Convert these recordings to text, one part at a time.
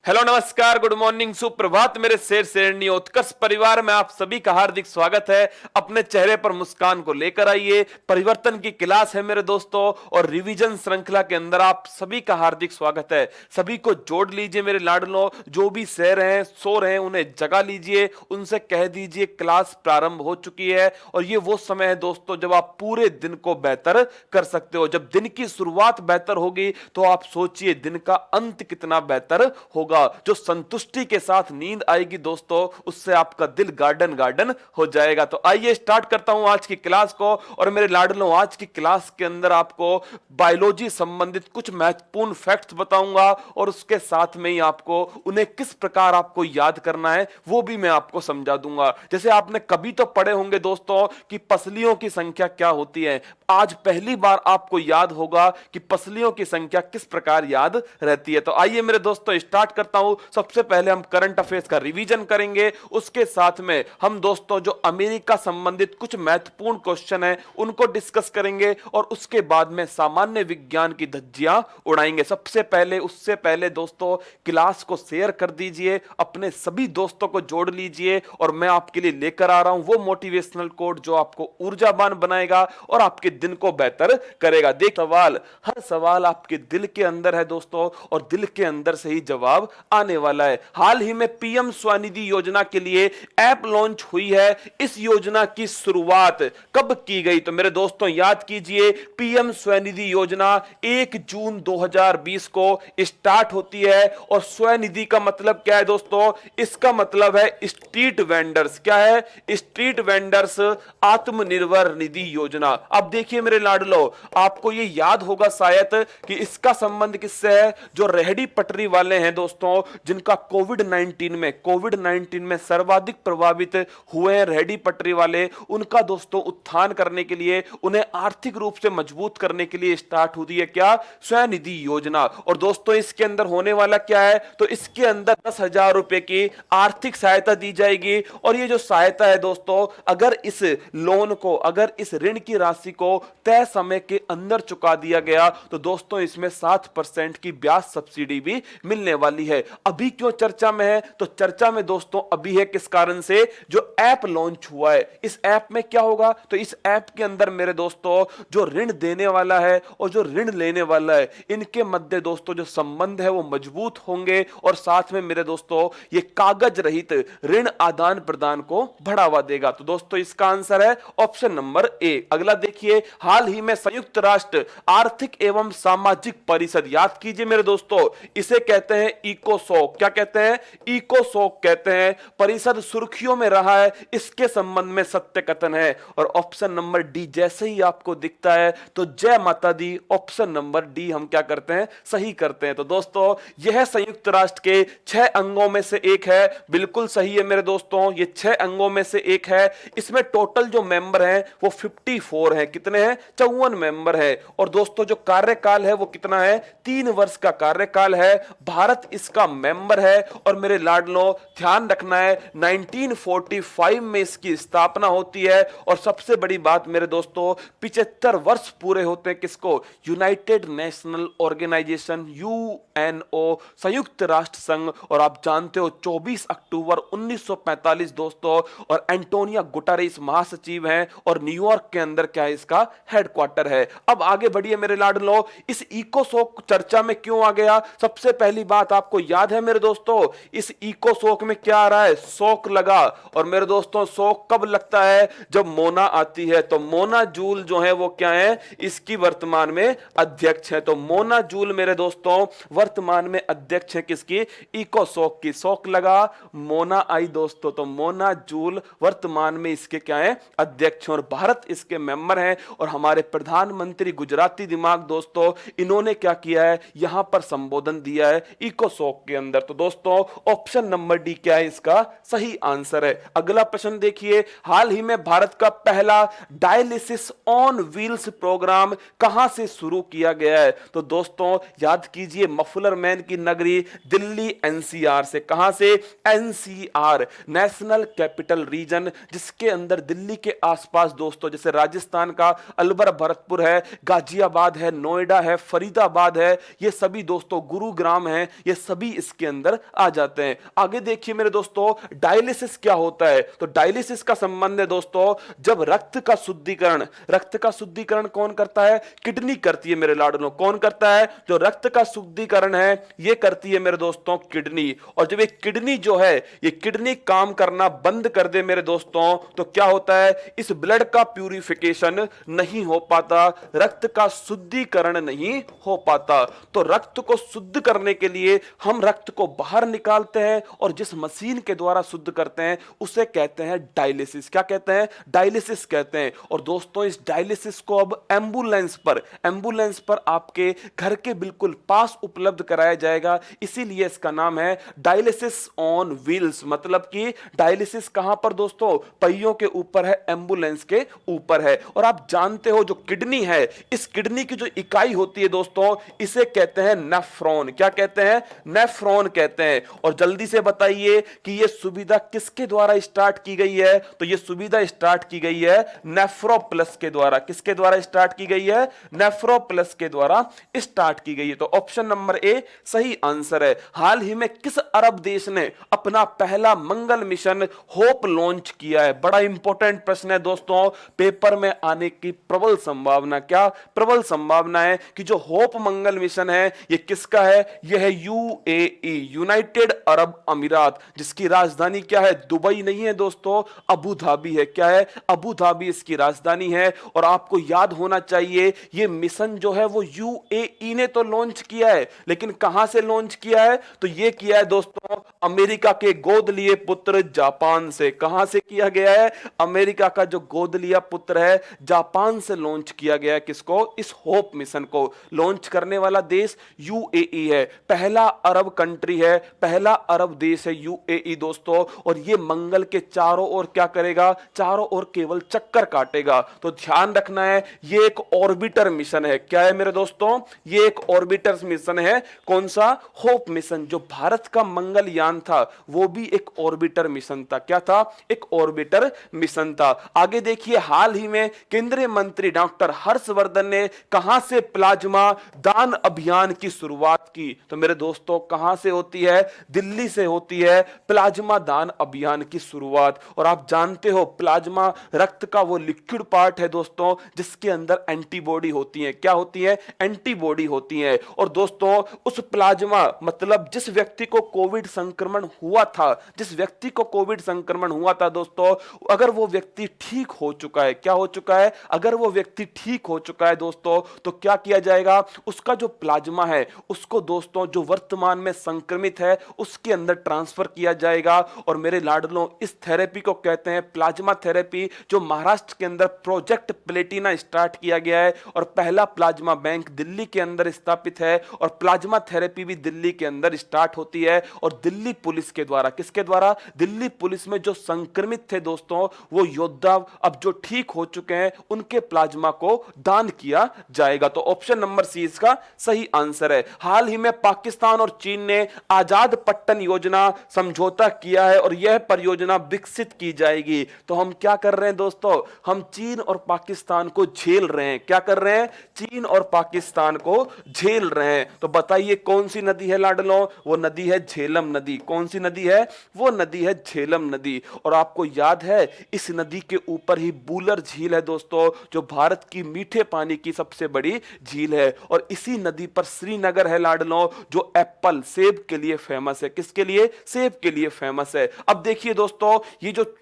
Hello नमस्कार good morning सुप्रभात मेरे शेर शेरनी उत्कर्ष परिवार में आप सभी का हार्दिक स्वागत है। अपने चेहरे पर मुस्कान को लेकर आइए। परिवर्तन की क्लास है मेरे दोस्तों और रिवीजन श्रृंखला के अंदर आप सभी का हार्दिक स्वागत है। सभी को जोड़ लीजिए मेरे लाडलों, जो भी सह रहे हैं सो रहे हैं उन्हें जगा लीजिए, उनसे कह दीजिए क्लास प्रारंभ हो चुकी है। और ये वो समय है दोस्तों जब आप पूरे दिन को बेहतर कर सकते हो। जब दिन की शुरुआत बेहतर होगी तो आप सोचिए दिन का अंत कितना बेहतर होगा। जो संतुष्टि के साथ नींद आएगी दोस्तों, उससे आपका दिल गार्डन गार्डन हो जाएगा। तो आइए स्टार्ट करता हूं आज की क्लास को। और मेरे लाडलों, आज की क्लास के अंदर आपको बायोलॉजी संबंधित कुछ महत्वपूर्ण फैक्ट्स बताऊंगा और उसके साथ में ही आपको उन्हें किस प्रकार आपको याद करना है वो भी मैं आपको समझा दूंगा। जैसे आपने कभी तो पढ़े होंगे दोस्तों कि पसलियों की संख्या क्या होती है। आज पहली बार आपको याद होगा कि पसलियों की संख्या किस प्रकार याद रहती है। तो आइए मेरे दोस्तों स्टार्ट करता हूं। सबसे पहले हम करंट अफेयर्स का रिवीजन करेंगे, उसके साथ में हम दोस्तों जो अमेरिका संबंधित कुछ महत्वपूर्ण क्वेश्चन है उनको डिस्कस करेंगे और उसके बाद में सामान्य विज्ञान की धज्जियां उड़ाएंगे। सबसे पहले उससे पहले दोस्तों क्लास को शेयर कर दीजिए, अपने सभी दोस्तों को जोड़ लीजिए और मैं आपके लिए लेकर आ रहा हूं वो मोटिवेशनल कोड जो आपको ऊर्जावान बनाएगा और आपके दिन को बेहतर करेगा। देख सवाल, हर सवाल आपके दिल के अंदर है दोस्तों और दिल के अंदर से ही जवाब आने वाला है। हाल ही में पीएम स्वनिधि योजना के लिए ऐप लॉन्च हुई है। इस योजना की शुरुआत कब की गई? तो मेरे दोस्तों याद कीजिए, पीएम स्वनिधि योजना 1 जून 2020 को स्टार्ट होती है। और स्वनिधि का मतलब क्या है दोस्तों? इसका मतलब है स्ट्रीट वेंडर्स। क्या है? स्ट्रीट वेंडर्स आत्मनिर्भर निधि योजना। अब देखिए मेरे लाडलो, आपको ये याद होगा शायद कि इसका संबंध किससे है? जो रेहड़ी पटरी वाले हैं दोस्तों, जिनका कोविड 19 में सर्वाधिक प्रभावित हुए हैं रेहड़ी पटरी वाले, उनका दोस्तों उत्थान करने के लिए, उन्हें आर्थिक रूप से मजबूत करने के लिए स्टार्ट हुई है क्या? स्वनिधि योजना। और दोस्तों इसके अंदर होने वाला क्या है? तो इसके अंदर 10,000 रुपए की आर्थिक सहायता दी जाएगी। और ये जो सहायता है दोस्तों, अगर इस लोन को, अगर इस ऋण की राशि को तय समय के अंदर चुका दिया गया तो दोस्तों इसमें 7% की ब्याज सब्सिडी भी मिलने वाली है। अभी क्यों चर्चा में है? तो चर्चा में दोस्तों अभी है किस कारण से? जो ऐप लॉन्च हुआ है। इस ऐप में क्या होगा? तो इस ऐप के अंदर मेरे दोस्तों जो ऋण देने वाला है और जो ऋण लेने वाला है, इनके मध्य दोस्तों जो संबंध है वो मजबूत होंगे और साथ में मेरे दोस्तों ये कागज रहित ऋण आदान प्रदान को बढ़ावा देगा। तो दोस्तों इसका आंसर है ऑप्शन नंबर ए। अगला देखिए, हाल ही में संयुक्त राष्ट्र आर्थिक एवं सामाजिक परिषद, याद कीजिए मेरे दोस्तों, इसे कहते हैं इकोसोक। क्या कहते हैं? इकोसोक कहते हैं। परिषद सुर्खियों में रहा है, इसके संबंध में सत्य कथन है। और ऑप्शन नंबर डी जैसे ही आपको दिखता है तो जय माता दी, ऑप्शन नंबर डी हम क्या करते हैं? सही करते हैं। तो दोस्तों यह संयुक्त राष्ट्र के 6 अंगों में से एक है। बिल्कुल सही है मेरे दोस्तों, ये 6 अंगों में से एक है। इसमें टोटल जो मेंबर हैं वो 54 हैं। कितने हैं? 54 मेंबर है। और दोस्तों जो कार्यकाल है वो कितना है? 3 वर्ष का कार्यकाल है। भारत इसका मेंबर है। और मेरे लाडलों ध्यान रखना है 1945 में इसकी स्थापना होती है। और सबसे बड़ी बात मेरे दोस्तों, 75 वर्ष पूरे होते हैं किसको? यूनाइटेड नेशनल ऑर्गेनाइजेशन, यूएनओ, संयुक्त राष्ट्र संघ। और आप जानते हो 24 अक्टूबर 1945 दोस्तों, और एंटोनियो गुटेरेस महासचिव हैं और न्यूयॉर्क के अंदर क्या है? इसका हेडक्वार्टर है। अब आगे बढ़िए मेरे लाडलो, इस इकोसोक चर्चा में क्यों आ गया? सबसे पहली बात आपको याद है मेरे दोस्तों, इस इकोसोक में क्या आ रहा है? शोक लगा। और मेरे दोस्तों शोक कब लगता है? जब मोना आती है। तो मोना जूल जो है वो क्या है? इसकी वर्तमान में अध्यक्ष है। तो मोना जूल मेरे दोस्तों वर्तमान में अध्यक्ष है किसकी? इकोसोक की। शोक लगा, मोना आई दोस्तों, तो मोना जूल वर्तमान में इसके क्या है? अध्यक्ष। और भारत इसके मेंबर हैं। और हमारे प्रधानमंत्री गुजराती दिमाग दोस्तों, इन्होंने क्या किया है? यहां पर संबोधन दिया है इकोसोक के अंदर। तो दोस्तों ऑप्शन नंबर डी क्या है? इसका सही आंसर है। अगला प्रश्न देखिए, हाल ही में भारत का पहला डायलिसिस ऑन व्हील्स प्रोग्राम कहां से शुरू किया गया है? तो दोस्तों याद कीजिए, मफलर मैन की नगरी दिल्ली एनसीआर से। कहां से? एनसीआर, नेशनल कैपिटल रीजन, जिसके अंदर दिल्ली के आसपास दोस्तों जैसे राजस्थान का अलवर भरतपुर है, गाजियाबाद है, नोएडा है, फरीदाबाद है, ये सभी दोस्तों गुरुग्राम है, ये सभी इसके अंदर आ जाते हैं। आगे देखिए मेरे दोस्तों, डायलिसिस क्या होता है? तो डायलिसिस का संबंध है दोस्तों, जब रक्त का शुद्धिकरण कौन करता है? किडनी करती है मेरे लाडलों। कौन करता है? जो रक्त का शुद्धिकरण है ये करती है मेरे दोस्तों किडनी। और जब एक किडनी जो है, ये किडनी काम करना बंद कर दे मेरे दोस्तों, तो क्या होता है? इस ब्लड का प्यूरिफिकेशन नहीं हो पाता, रक्त का शुद्धिकरण नहीं हो पाता। तो रक्त को शुद्ध करने के लिए हम रक्त को बाहर निकालते हैं और जिस मशीन के द्वारा शुद्ध करते हैं उसे कहते हैं डायलिसिस। क्या कहते हैं? डायलिसिस कहते हैं। और दोस्तों इस डायलिसिस को अब एम्बुलेंस पर आपके घर के बिल्कुल पास उपलब्ध कराया जाएगा, इसीलिए इसका नाम है डायलिसिस ऑन व्हील्स। मतलब कि डायलिसिस कहां पर दोस्तों? पहियों के ऊपर है, एम्बुलेंस के ऊपर है। और आप जानते हो जो किडनी है, इस किडनी की जो इकाई होती है दोस्तों, इसे कहते हैं नेफ्रॉन। क्या कहते हैं? नेफ्रॉन कहते हैं। और जल्दी से बताइए कि यह सुविधा किसके द्वारा स्टार्ट की गई है? तो यह सुविधा स्टार्ट की गई है नेफ्रोप्लस के द्वारा। किसके द्वारा स्टार्ट की गई है? नेफ्रोप्लस के द्वारा स्टार्ट की गई है। तो ऑप्शन नंबर ए सही आंसर है। हाल ही में किस अरब देश ने अपना पहला मंगल मिशन होप लॉन्च किया है? बड़ा इंपॉर्टेंट प्रश्न है दोस्तों, पेपर में आने की प्रबल संभावना। क्या प्रबल संभावना है कि जो होप मंगल मिशन है ये किसका है? यह है यूएई, यूनाइटेड अरब अमीरात, जिसकी राजधानी क्या है? दुबई नहीं है दोस्तों, अबू धाबी है। क्या है? अबू धाबी इसकी राजधानी है। और आपको याद होना चाहिए ये मिशन जो है वो यूएई ने तो लॉन्च किया है, लेकिन कहां से लॉन्च किया है? तो ये किया है दोस्तों अमेरिका के गोद लिए पुत्र जापान से। कहां से किया गया है? अमेरिका का जो गोद लिया पुत्र है जापान से लॉन्च किया गया है। किसको? इस होप मिशन को लॉन्च करने वाला देश यूएई है। पहला अरब कंट्री है, पहला अरब देश है यूएई दोस्तों। और ये मंगल के चारों ओर क्या करेगा? चारों ओर केवल चक्कर काटेगा। तो ध्यान रखना है ये एक ऑर्बिटर मिशन है। क्या है मेरे दोस्तों? ये एक ऑर्बिटर मिशन है। कौन सा? Hope mission. जो भारत का मंगलयान था वो भी एक ऑर्बिटर मिशन था। क्या था? एक ऑर्बिटर मिशन था। आगे देखिए, हाल ही में केंद्रीय मंत्री डॉक्टर हर्षवर्धन ने कहां से प्लाज्मा दान अभियान की शुरुआत की? तो मेरे दोस्तों कहां से होती है? दिल्ली से होती है प्लाज्मा दान अभियान की शुरुआत। और आप जानते हो प्लाज्मा रक्त का वो लिक्विड पार्ट है दोस्तों जिसके अंदर एंटीबॉडी होती है। क्या होती है? एंटीबॉडी होती है। और दोस्तों उस प्लाज्मा, मतलब जिस व्यक्ति को कोविड संक्रमण हुआ था, जिस व्यक्ति को कोविड संक्रमण हुआ था दोस्तों, अगर वो व्यक्ति ठीक हो चुका है, क्या हो चुका है? अगर वो व्यक्ति ठीक हो चुका है दोस्तों, तो क्या किया जाएगा? उसका जो प्लाज्मा है उसको दोस्तों जो वर्तमान में संक्रमित है उसके अंदर ट्रांसफर किया जाएगा। और मेरे लाडलों इस थेरेपी को कहते हैं प्लाज्मा थेरेपी, जो महाराष्ट्र के अंदर प्रोजेक्ट प्लेटिना स्टार्ट किया गया है। और पहला प्लाज्मा बैंक दिल्ली के अंदर स्थापित है। और प्लाज्मा थेरेपी भी दिल्ली के अंदर स्टार्ट होती है। और दिल्ली पुलिस के द्वारा, किसके द्वारा? दिल्ली पुलिस में जो संक्रमित थे दोस्तों, वो योद्धा अब जो ठीक हो चुके हैं उनके प्लाज्मा को दान किया जाएगा। तो ऑप्शन नंबर सी इसका सही आंसर है। हाल ही में पाकिस्तान और चीन ने आजाद पट्टन योजना समझौता किया है और यह परियोजना विकसित की जाएगी। तो हम क्या कर रहे हैं दोस्तों? हम चीन और पाकिस्तान को झेल रहे हैं। क्या कर रहे हैं? चीन और पाकिस्तान को झेल रहे हैं। तो बताइए कौन सी नदी है लाडलों? वो नदी है झेलम नदी। कौन सी नदी है? वो नदी है झेलम नदी। और आपको याद है इस नदी के ऊपर ही बूलर झील है दोस्तों, जो भारत की मीठे पानी की सबसे बड़ी झील है। और इसी नदी पर श्रीनगर है लाडलों, जो एप्पल सेब के लिए फेमस है। किसके लिए? सेब के लिए फेमस है। अब देखिए दोस्तों, ये जो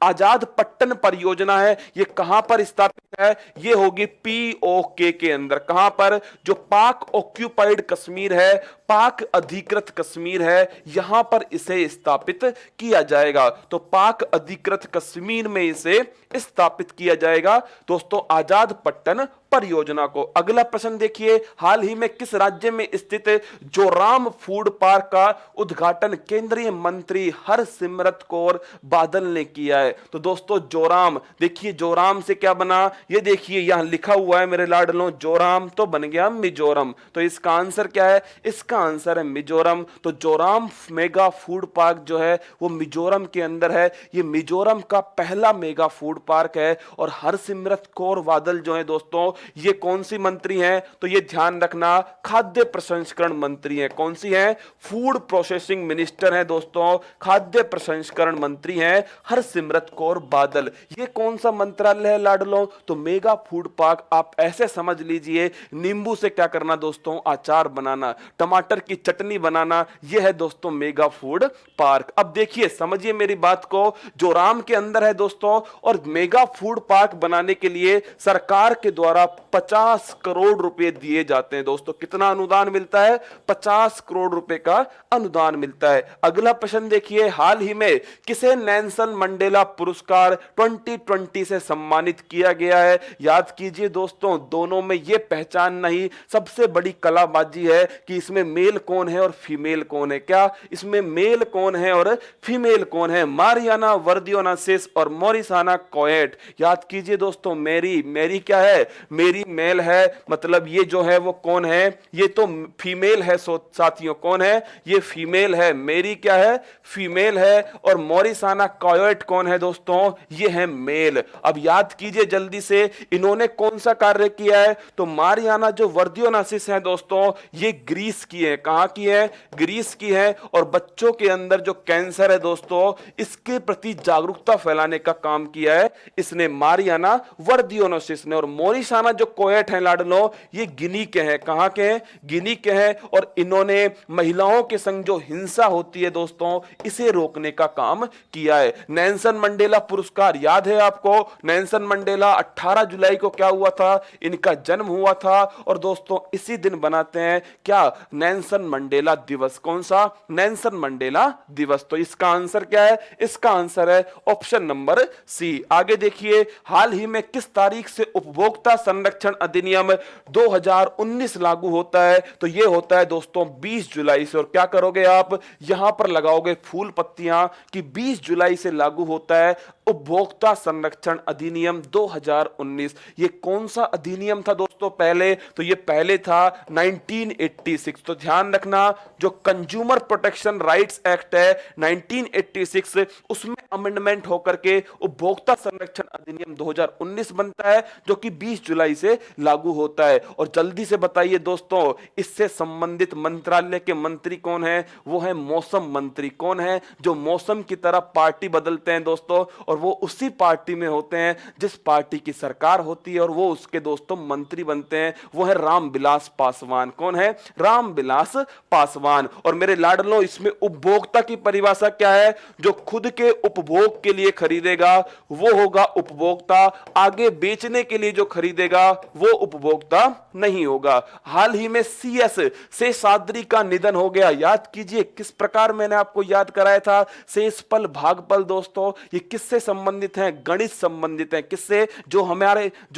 आजाद पट्टन परियोजना है ये कहां पर स्थापित है? ये होगी पीओके के अंदर। कहां पर? जो पाक ऑक्यूपाइड कश्मीर है, पाक अधिकृत कश्मीर है, यहां पर इसे स्थापित किया जाएगा। तो पाक अधिकृत कश्मीर में इसे स्थापित किया जाएगा दोस्तों, आजाद पट्टन परियोजना को। अगला प्रश्न देखिए, हाल ही में किस राज्य में स्थित जोराम फूड पार्क का उद्घाटन केंद्रीय मंत्री हरसिमरत कौर बादल ने किया है? तो दोस्तों जोराम, देखिए जोराम से क्या बना? ये देखिए यहां लिखा हुआ है मेरे लाडलों, जोराम तो बन गया मिजोरम। तो इसका आंसर क्या है? इसका आंसर है मिजोरम। तो जोराम मेगा फूड पार्क जो है वो मिजोरम के अंदर है। ये मिजोरम का पहला मेगा फूड पार्क है। और हरसिमरत कौर बादल जो है दोस्तों, ये कौन सी मंत्री हैं? तो ये ध्यान रखना, खाद्य प्रसंस्करण मंत्री हैं। कौन सी हैं? फूड प्रोसेसिंग मिनिस्टर हैं दोस्तों, खाद्य प्रसंस्करण मंत्री हैं हरसिमरत कौर बादल। ये कौन सा मंत्रालय है लाडलो? तो मेगा फूड पार्क आप ऐसे समझ लीजिए, नींबू से क्या करना दोस्तों? अचार बनाना, टमाटर की चटनी बनाना, यह है दोस्तों मेगा फूड पार्क। अब देखिए, समझिए मेरी बात को, जोराम के अंदर है दोस्तों, और मेगा फूड पार्क बनाने के लिए सरकार के द्वारा 50 करोड़ रुपए दिए जाते हैं दोस्तों। कितना अनुदान मिलता है? 50 करोड़ रुपए का अनुदान मिलता है। अगला प्रश्न देखिए, हाल ही में किसे नेल्सन मंडेला पुरस्कार 2020 से सम्मानित किया गया है? याद कीजिए दोस्तों, दोनों में यह पहचान नहीं, सबसे बड़ी कलाबाजी है कि इसमें मेल कौन है और फीमेल कौन है। क्या इसमें मेल कौन है और फीमेल कौन है? मारियाना वर्दियोनासिस और मोरिसाना कोएट। याद कीजिए दोस्तों, मेरी क्या है? मेरी मेल है, मतलब ये जो है वो कौन है? ये तो फीमेल है साथियों। कौन है? ये फीमेल है। मेरी क्या है? फीमेल है। और मोरिसाना कोएट कौन है दोस्तों? ये है मेल। अब याद कीजिए जल्दी से, इन्होंने कौन सा कार्य किया है? तो मारियाना जो वर्दियोनासिस है दोस्तों, ये ग्रीस की है। कहां की है? ग्रीस की है। और बच्चों के अंदर जो कैंसर है दोस्तों, इसके प्रति जागरूकता फैलाने का काम किया है इसने, मारियाना वर्दियोनासिस ने। और मोरिसाना जो कोएट है लाडलो, ये गिनी के हैं। कहां के हैं? गिनी के हैं। और इन्होंने महिलाओं के संग जो हिंसा होती है दोस्तों, इसे रोकने का काम किया है। नेल्सन मंडेला पुरस्कार याद है आपको? नेल्सन मंडेला 18 जुलाई को क्या हुआ था? इनका जन्म हुआ था। और दोस्तों इसी दिन बनाते हैं क्या? नेल्सन मंडेला दिवस। कौन सा? नेल्सन मंडेला दिवस। तो इसका आंसर क्या है? इसका आंसर है ऑप्शन नंबर सी। आगे देखिए, हाल ही में किस तारीख से उपभोक्ता संरक्षण अधिनियम 2019 लागू होता है? तो यह होता है दोस्तों 20 जुलाई से। और क्या करोगे आप? यहां पर लगाओगे फूल पत्तियां कि 20 जुलाई से लागू होता है उपभोक्ता संरक्षण अधिनियम 2019। ये कौन सा अधिनियम था दोस्तों पहले? तो ये पहले था 1986। तो ध्यान रखना, जो कंज्यूमर प्रोटेक्शन राइट्स एक्ट है 1986, उसमें अमेंडमेंट होकर के उपभोक्ता संरक्षण अधिनियम 2019 बनता है, जो कि 20 जुलाई से लागू होता है। और जल्दी से बताइए दोस्तों, इससे संबंधित मंत्रालय के मंत्री कौन है? वो है मौसम मंत्री। कौन है? जो मौसम की तरह पार्टी बदलते हैं दोस्तों, और वो उसी पार्टी में होते हैं जिस पार्टी की सरकार होती है, और वो उसके दोस्तों मंत्री बनते हैं। वो है रामविलास पासवान। कौन है? रामविलास पासवान। और मेरे लाडलो, इसमें उपभोक्ता की परिभाषा क्या है? जो खुद के उपभोग के लिए खरीदेगा वो होगा उपभोक्ता, आगे बेचने के लिए जो खरीदेगा वो उपभोक्ता नहीं होगा। हाल ही में CS शेषाद्री का निधन हो गया। याद कीजिए किस प्रकार मैंने आपको याद कराया था। शेषपल भागपल दोस्तों, ये किससे संबंधित हैं? गणित संबंधित हैं। किससे? जो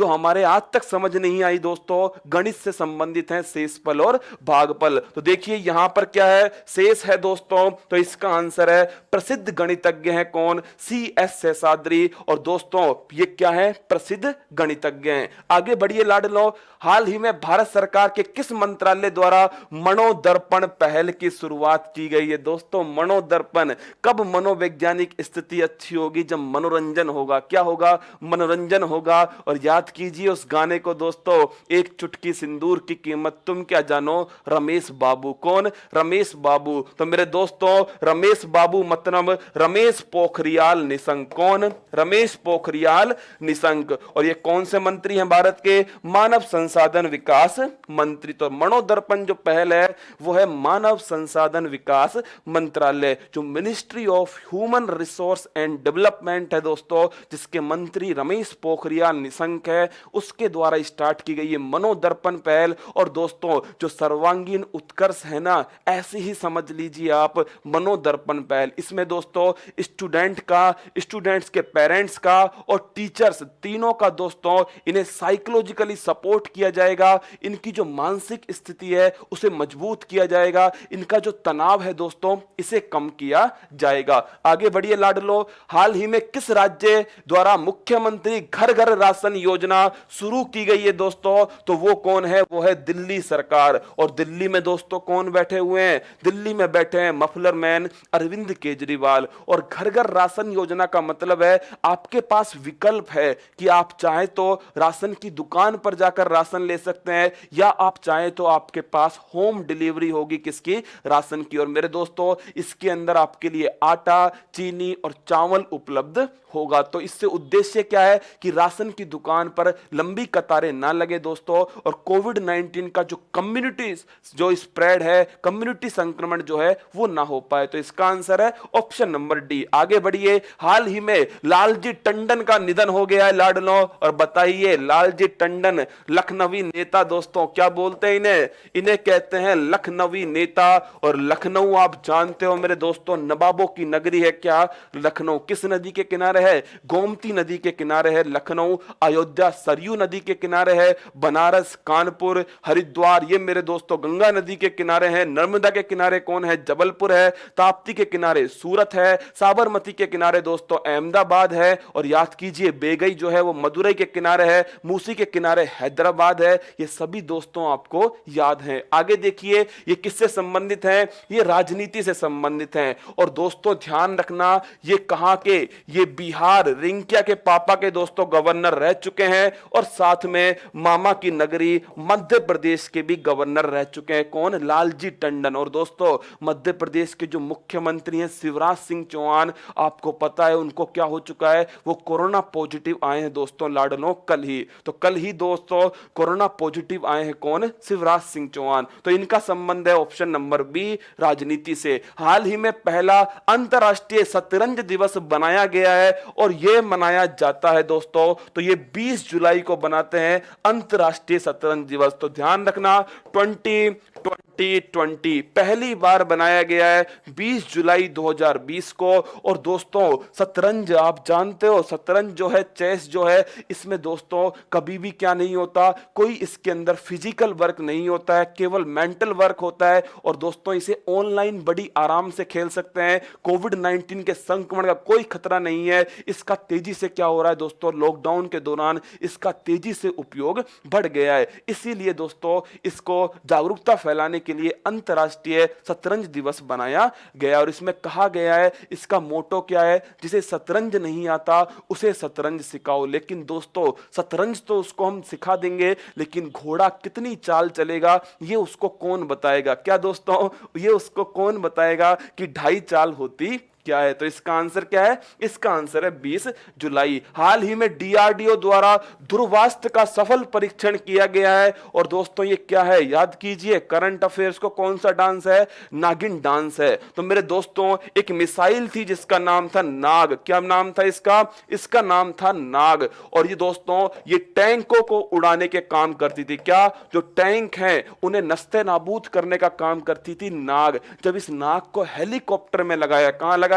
हमारे आज तक समझ नहीं आई दोस्तों, गणित से संबंधित हैं शेषपल और भागपल। तो देखिए यहां पर क्या है? शेष है दोस्तों, तो इसका आंसर है प्रसिद्ध गणितज्ञ है कौन? CS शेषाद्री। और दोस्तों ये क्या है? प्रसिद्ध गणितज्ञ हैं। आगे बढ़िए लाडलो, हाल ही में भारत सरकार के किस मंत्रालय द्वारा मनोदर्पण पहल की शुरुआत की गई है? दोस्तों मनोदर्पण, कब मनोवैज्ञानिक स्थिति अच्छी होगी? जब मनोरंजन होगा। क्या होगा? मनोरंजन होगा। और याद कीजिए उस गाने को दोस्तों, एक चुटकी सिंदूर की कीमत तुम क्या जानो, रमेश बाबू। कौन? रमेश बाबू। तो मेरे दोस्तों रमेश बाबू मतलब रमेश पोखरियाल निशंक। कौन? रमेश पोखरियाल निशंक। और ये कौन से मंत्री हैं भारत के? मानव संसाधन विकास मंत्री। तो मनोदर्पण जो पहल है वो है मानव संसाधन विकास मंत्रालय, जो ministry of human resource and development है दोस्तों, जिसके मंत्री रमेश पोखरियाल निशंक है, उसके द्वारा स्टार्ट की गई ये मनोदर्पण पहल। और दोस्तों जो सर्वांगीण उत्कर्ष है ना, ऐसे ही समझ लीजिए आप मनोदर्पण पहल। इसमें दोस्तों स्टूडेंट्स के पेरेंट्स का और टीचर्स तीनों का दोस्तों, इन्हें साइकोलॉजिकली सपोर्ट किया जाएगा। इनकी जो मानसिक स्थिति है उसे मजबूत किया जाएगा। इनका जो तनाव है दोस्तों, इसे कम किया जाएगा। आगे बढ़िए लाडलो, हाल ही में किस राज्य द्वारा मुख्यमंत्री घर घर राशन योजना शुरू की गई है दोस्तों? तो वो कौन है? वो है दिल्ली सरकार। और दिल्ली में दोस्तों कौन बैठे हुए हैं? दिल्ली में बैठे हैं मफलर मैन अरविंद केजरीवाल। और घर घर राशन योजना का मतलब है आपके पास विकल्प है कि आप चाहे तो राशन की दुकान पर जाकर राशन ले सकते हैं, या आप चाहे तो आपके पास होम डिलीवरी होगी किसकी? राशन की। और मेरे दोस्तों इसके अंदर आपके लिए आटा, चीनी और चावल उपलब्ध होगा। तो इससे उद्देश्य क्या है कि राशन की दुकान पर लंबी कतारें ना लगे दोस्तों, और कोविड 19 का जो कम्युनिटी जो स्प्रेड है, कम्युनिटी संक्रमण जो है वो ना हो पाए। तो इसका आंसर है ऑप्शन नंबर डी। आगे बढ़िए। हाल ही में लालजी टंडन का निधन हो गया है लाडलो। और बताइए लालजी टंडन लखनवी नेता दोस्तों, क्या बोलते हैं इन्हें? इन्हें कहते हैं लखनवी नेता। और लखनऊ आप जानते हो मेरे दोस्तों नवाबों की नगरी है। क्या लखनऊ किस नदी के किनारे है? गोमती नदी के किनारे है लखनऊ। अयोध्या सरयू नदी के किनारे है। बनारस, कानपुर, हरिद्वार ये मेरे दोस्तों गंगा नदी के किनारे हैं। नर्मदा के किनारे कौन है? जबलपुर है। ताप्ती के किनारे सूरत है। साबरमती के किनारे दोस्तों अहमदाबाद है। और याद कीजिए बेगई जो है वो मदुरई के किनारे है। मूसी के किनारे हैदराबाद है। ये सभी दोस्तों आपको याद हैं। आगे देखिए ये किससे संबंधित है? ये राजनीति से संबंधित है। और दोस्तों ध्यान रखना ये कहां के? ये बिहार रिंकिया के पापा के दोस्तों गवर्नर रह चुके हैं। और साथ में मामा की नगरी मध्य प्रदेश के भी गवर्नर रह चुके हैं। कौन? लालजी टंडन। और दोस्तों मध्य प्रदेश के जो मुख्यमंत्री हैं शिवराज सिंह चौहान, आपको पता है उनको क्या हो चुका है? वो कोरोना पॉजिटिव आए हैं दोस्तों लाडलो कल ही। तो कल ही दोस्तों कोरोना पॉजिटिव आए हैं। कौन? शिवराज सिंह चौहान। तो इनका संबंध है ऑप्शन नंबर बी राजनीति से। हाल ही में पहला अंतरराष्ट्रीय शतरंज दिवस बनाया गया है। और यह मनाया जाता है दोस्तों, तो ये 20 जुलाई को बनाते हैं अंतरराष्ट्रीय शतरंज दिवस। तो ध्यान रखना 2020 पहली बार बनाया गया है 20 जुलाई 2020 को। और दोस्तों शतरंज आप जानते हो, शतरंज जो है, चेस जो है, इसमें दोस्तों कभी भी क्या नहीं होता? कोई इसके अंदर फिजिकल वर्क नहीं होता है, केवल मेंटल वर्क होता है। और दोस्तों इसे ऑनलाइन बड़ी आराम से खेल सकते हैं। कोविड 19 के संक्रमण का कोई खतरा नहीं है। इसका तेजी से क्या हो रहा है दोस्तों? लॉकडाउन के दौरान इसका तेजी से उपयोग बढ़ गया है। इसीलिए दोस्तों इसको जागरूकता फैलाने के लिए अंतरराष्ट्रीय शतरंज दिवस बनाया गया। और इसमें कहा गया है, इसका मोटो क्या है? जिसे शतरंज नहीं आता उसे शतरंज सिखाओ। लेकिन दोस्तों शतरंज तो उसको हम सिखा देंगे, लेकिन घोड़ा कितनी चाल चलेगा ये उसको कौन बताएगा? क्या दोस्तों ये उसको कौन बताएगा कि 2.5 चाल होती क्या है? तो इसका आंसर क्या है? इसका आंसर है 20 जुलाई। हाल ही में डीआरडीओ द्वारा ध्रुवास्त्र का सफल परीक्षण किया गया है। और दोस्तों ये क्या है? याद कीजिए करंट अफेयर्स को, कौन सा डांस है? नागिन डांस है। तो मेरे दोस्तों एक मिसाइल थी जिसका नाम था नाग। क्या नाम था इसका? इसका नाम था नाग। और ये दोस्तों ये टैंकों को उड़ाने के काम करती थी। क्या? जो टैंक हैं उन्हें नस्ते नाबूद करने का काम करती थी नाग। जब इस नाग को हेलीकॉप्टर में लगाया, कहां लगाया?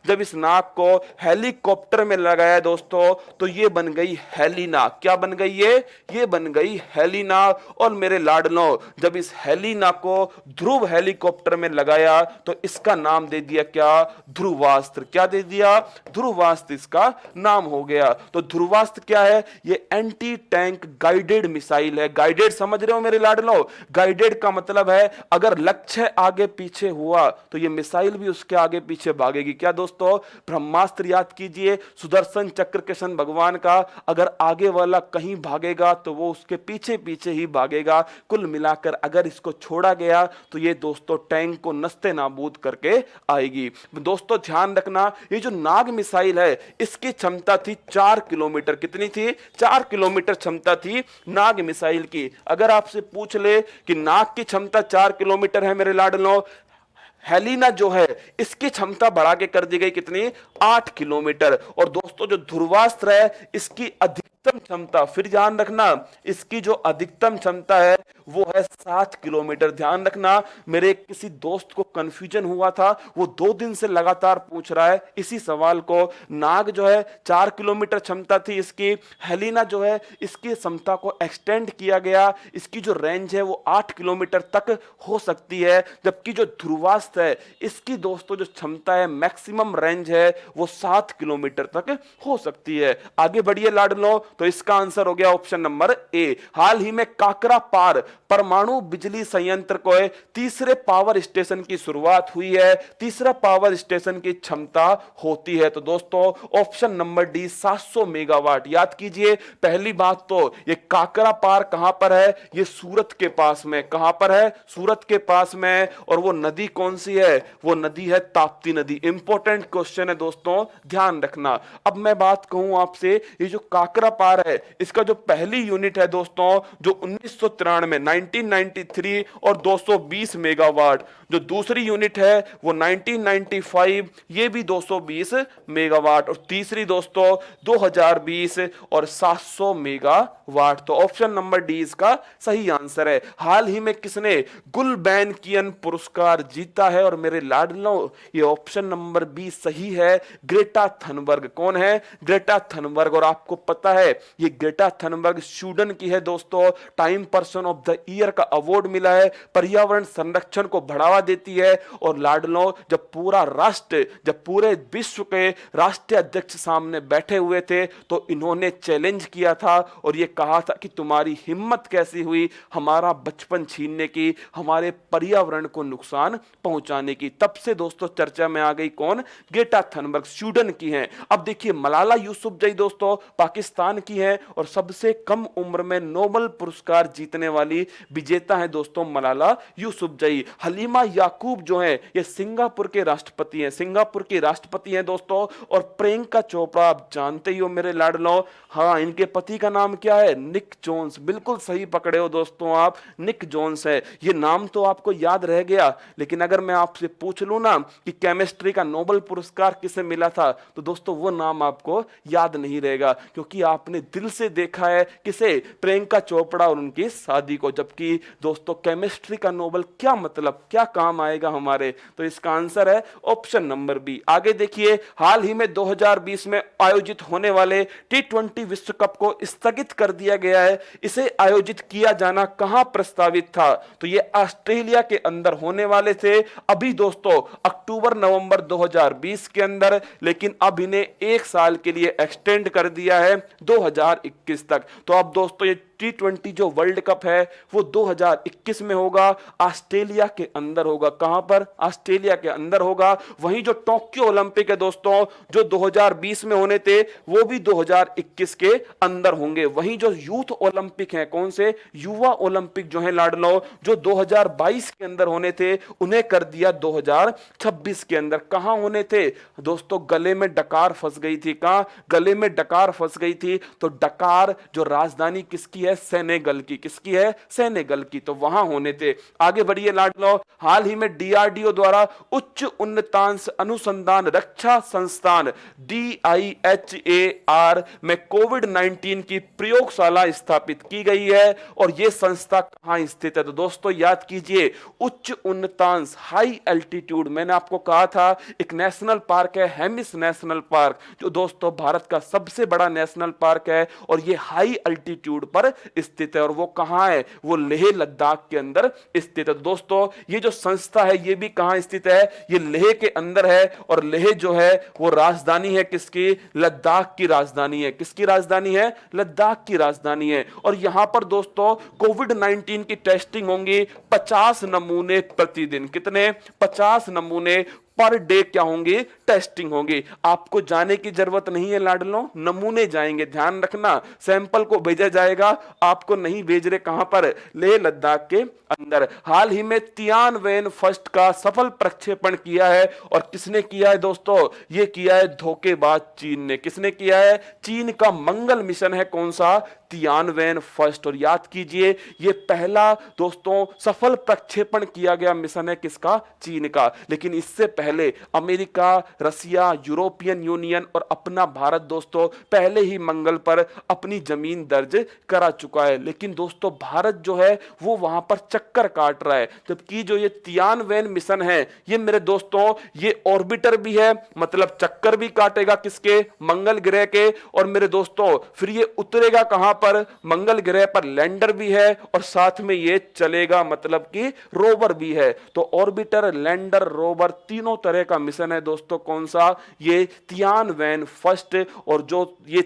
जब इस नाग को हेलीकॉप्टर में लगाया दोस्तों, तो ये बन गई हेलिना। क्या बन गई ये बन गई हेलिना। और मेरे लाडलों जब इस हेलिना को ध्रुव हेलीकॉप्टर में लगाया तो इसका नाम दे दिया क्या? ध्रुवास्त्र। क्या दे दिया? ध्रुवास्त्र इसका नाम हो गया। तो ध्रुवास्त्र क्या है? ये एंटी टैंक गाइडेड मिसाइल है। गाइडेड समझ रहे हो मेरे लाडलों? गाइडेड का मतलब है अगर लक्ष्य आगे पीछे हुआ तो ये मिसाइल भी उसके आगे पीछे भागेगी। क्या दोस्तों? ब्रह्मास्त्र याद कीजिए, सुदर्शन चक्र कृष्ण भगवान का। अगर आगे वाला कहीं भागेगा तो वो उसके पीछे पीछे ही भागेगा। कुल मिलाकर अगर इसको छोड़ा गया तो ये दोस्तों टैंक को नस्ते नाबूद करके आएगी। दोस्तों ध्यान रखना ये जो नाग मिसाइल है इसकी क्षमता थी 4 किलोमीटर। कितनी थी? 4 किलोमीटर क्षमता थी नाग मिसाइल की। अगर आपसे पूछ ले कि नाग की क्षमता 4 किलोमीटर है मेरे लाडलों, हेलिना जो है इसकी क्षमता बढ़ा के कर दी गई कितनी? 8 किलोमीटर। और दोस्तों जो ध्रुवास्त्र है इसकी अधिक अधिकतम क्षमता, फिर ध्यान रखना इसकी जो अधिकतम क्षमता है वो है 7 किलोमीटर। ध्यान रखना, मेरे किसी दोस्त को कंफ्यूजन हुआ था, वो 2 दिन से लगातार पूछ रहा है इसी सवाल को। नाग जो है 4 किलोमीटर क्षमता थी इसकी, हेलिना जो है इसकी क्षमता को एक्सटेंड किया गया, इसकी जो रेंज है वो 8 किलोमीटर तक हो सकती है, जबकि जो ध्रुवास्त्र है इसकी दोस्तों जो क्षमता है, मैक्सिमम रेंज है वो 7 किलोमीटर तक हो सकती है। आगे बढ़िए लाडलो, तो इसका आंसर हो गया ऑप्शन नंबर ए। हाल ही में काकरा पार परमाणु बिजली संयंत्र को तीसरे पावर स्टेशन की शुरुआत हुई है। तीसरा पावर स्टेशन की क्षमता होती है तो दोस्तों ऑप्शन नंबर डी 700 मेगावाट। याद कीजिए, पहली बात तो ये काकरा पार कहां पर है, ये सूरत के पास में। कहां पर है? सूरत के पास में। और वो नदी कौन सी है? वो नदी है ताप्ती नदी। इंपॉर्टेंट क्वेश्चन है दोस्तों, ध्यान रखना। अब मैं बात कहूं आपसे, ये जो काकरा पार है इसका जो पहली यूनिट है दोस्तों, जो 1993 1993 और 220 मेगावाट। जो दूसरी यूनिट है वो 1995, ये भी 220 मेगावाट। और तीसरी दोस्तों 2020 और 700 मेगावाट। तो ऑप्शन नंबर डी इसका सही आंसर है। हाल ही में किसने गुलबैनकियन पुरस्कार जीता है? और मेरे लाडलो, ये ऑप्शन नंबर बी सही है, ग्रेटा थनबर्ग। कौन है? Greta Thunberg. और आपको पता है ये ग्रेटा थनबर्ग स्वीडन की है दोस्तों। Time person of the year का अवार्ड मिला है, पर्यावरण संरक्षण को बढ़ावा देती है। और लाडलो, जब पूरा राष्ट्र, जब पूरे विश्व के राष्ट्रीय अध्यक्ष सामने बैठे हुए थे तो इन्होंने चैलेंज किया था और ये कहा था कि तुम्हारी हिम्मत कैसी हुई हमारा बचपन छीनने की, हमारे पर्यावरण को नुकसान पहुंचाने की। तब से दोस्तों चर्चा में आ गई कौन? ग्रेटा थनबर्ग, स्वीडन की हैं। अब देखिए मलाला यूसुफजई दोस्तों पाकिस्तान की हैं और सबसे कम उम्र में नोबेल पुरस्कार जीतने वाली विजेता है दोस्तों मलाला यूसुफजई। हलीमा याकूब जो है ये सिंगापुर के राष्ट्रपति हैं, सिंगापुर के राष्ट्रपति हैं दोस्तों। और प्रियंका चोपड़ा आप जानते ही हो मेरे लाडलो, हाँ इनके पति का नाम क्या है? निक जोन्स। बिल्कुल सही पकड़े हो दोस्तों आप, निक जोन्स है। ये नाम तो आपको याद रह गया, लेकिन अगर मैं आपसे पूछ लूं ना कि केमिस्ट्री का नोबेल पुरस्कार किसे मिला था, तो दोस्तों वो नाम आपको याद नहीं रहेगा, क्योंकि आपने दिल से देखा है किसे? प्रियंका चोपड़ा और उनकी शादी को। जबकि दोस्तों केमिस्ट्री का नोबेल क्या मतलब, क्या काम आएगा हमारे? तो इसका आंसर है ऑप्शन नंबर बी। आगे देखिए, हाल ही में 2020 में आयोजित होने वाले T20 विश्व कप को स्थगित कर दिया गया है। इसे आयोजित किया जाना कहां प्रस्तावित था? तो ये ऑस्ट्रेलिया के अंदर होने वाले थे अभी दोस्तों अक्टूबर नवंबर 2020 के अंदर, लेकिन अब इन्हें 1 साल के लिए एक्सटेंड कर दिया है 2021 तक। तो अब दोस्तों ये T20 जो वर्ल्ड कप है वो 2021 में होगा, ऑस्ट्रेलिया के अंदर होगा। कहां पर? ऑस्ट्रेलिया के अंदर होगा। वहीं जो टोक्यो ओलंपिक है दोस्तों, जो 2020 में होने थे, वो भी 2021 के अंदर होंगे। वहीं जो यूथ ओलंपिक है, कौन से? युवा ओलंपिक जो है लाडलो, जो 2022 के अंदर होने थे, उन्हें कर दिया 2026 के अंदर। कहां होने थे दोस्तों? गले में डकार फंस गई थी। कहां? गले में डकार फंस गई थी। तो डकार जो राजधानी किसकी है? सेनेगल की। किसकी है? सेनेगल की। तो वहां होने थे। आगे बढ़िए लाडलो, हाल ही में DRDO द्वारा उच्च उन्नतांश अनुसंधान रक्षा संस्थान DIHAR में कोविड-19 की प्रयोगशाला स्थापित की गई है। और यह संस्था कहां स्थित है? तो दोस्तों याद कीजिए, उच्च उन्नतांश, हाई एल्टीट्यूड, मैंने आपको कहा था एक नेशनल पार्क है हेमिस नेशनल पार्क, जो दोस्तों भारत का सबसे बड़ा नेशनल पार्क है और यह हाई एल्टीट्यूड पर स्थित है। और वो कहां है? वो लेह लद्दाख के अंदर स्थित है। दोस्तों ये जो संस्था है ये भी कहां स्थित है? ये लेह के अंदर है। और लेह जो है वो राजधानी है किसकी? लद्दाख की राजधानी है। किसकी राजधानी है? लद्दाख की राजधानी है। और यहां पर दोस्तों कोविड-19 की टेस्टिंग होंगी 50 नमूने प्रतिदिन। कितने? 50 नमूने पर डे क्या होंगे? टेस्टिंग होगी। आपको जाने की जरूरत नहीं है लाडलो, नमूने जाएंगे। ध्यान रखना, सैंपल को भेजा जाएगा, आपको नहीं भेज रहे। कहां पर? लेह लद्दाख के अंदर। हाल ही में तियानवेन फर्स्ट का सफल प्रक्षेपण किया है। और किसने किया है दोस्तों? ये किया है धोखेबाज चीन ने। किसने किया है? चीन का मंगल मिशन है। कौन सा? Tianwen first. और याद कीजिए ये पहला दोस्तों सफल प्रक्षेपण किया गया मिशन है किसका? चीन का। लेकिन इससे पहले अमेरिका, रसिया, यूरोपियन यूनियन और अपना भारत दोस्तों पहले ही मंगल पर अपनी जमीन दर्ज करा चुका है। लेकिन दोस्तों भारत जो है वो वहां पर चक्कर काट रहा है, जबकि जो ये तियानवेन मिशन है ये मेरे दोस्तों ये ऑर्बिटर भी है, मतलब चक्कर भी काटेगा किसके? मंगल ग्रह के। और मेरे दोस्तों फिर ये उतरेगा कहां पर? मंगल ग्रह पर लैंडर भी है और साथ में ये चलेगा, मतलब कि रोवर भी है। तो ऑर्बिटर, लैंडर, रोवर तीनों तरह का मिशन है दोस्तों। कौन सा? ये तियानवेन फर्स्ट। और जो ये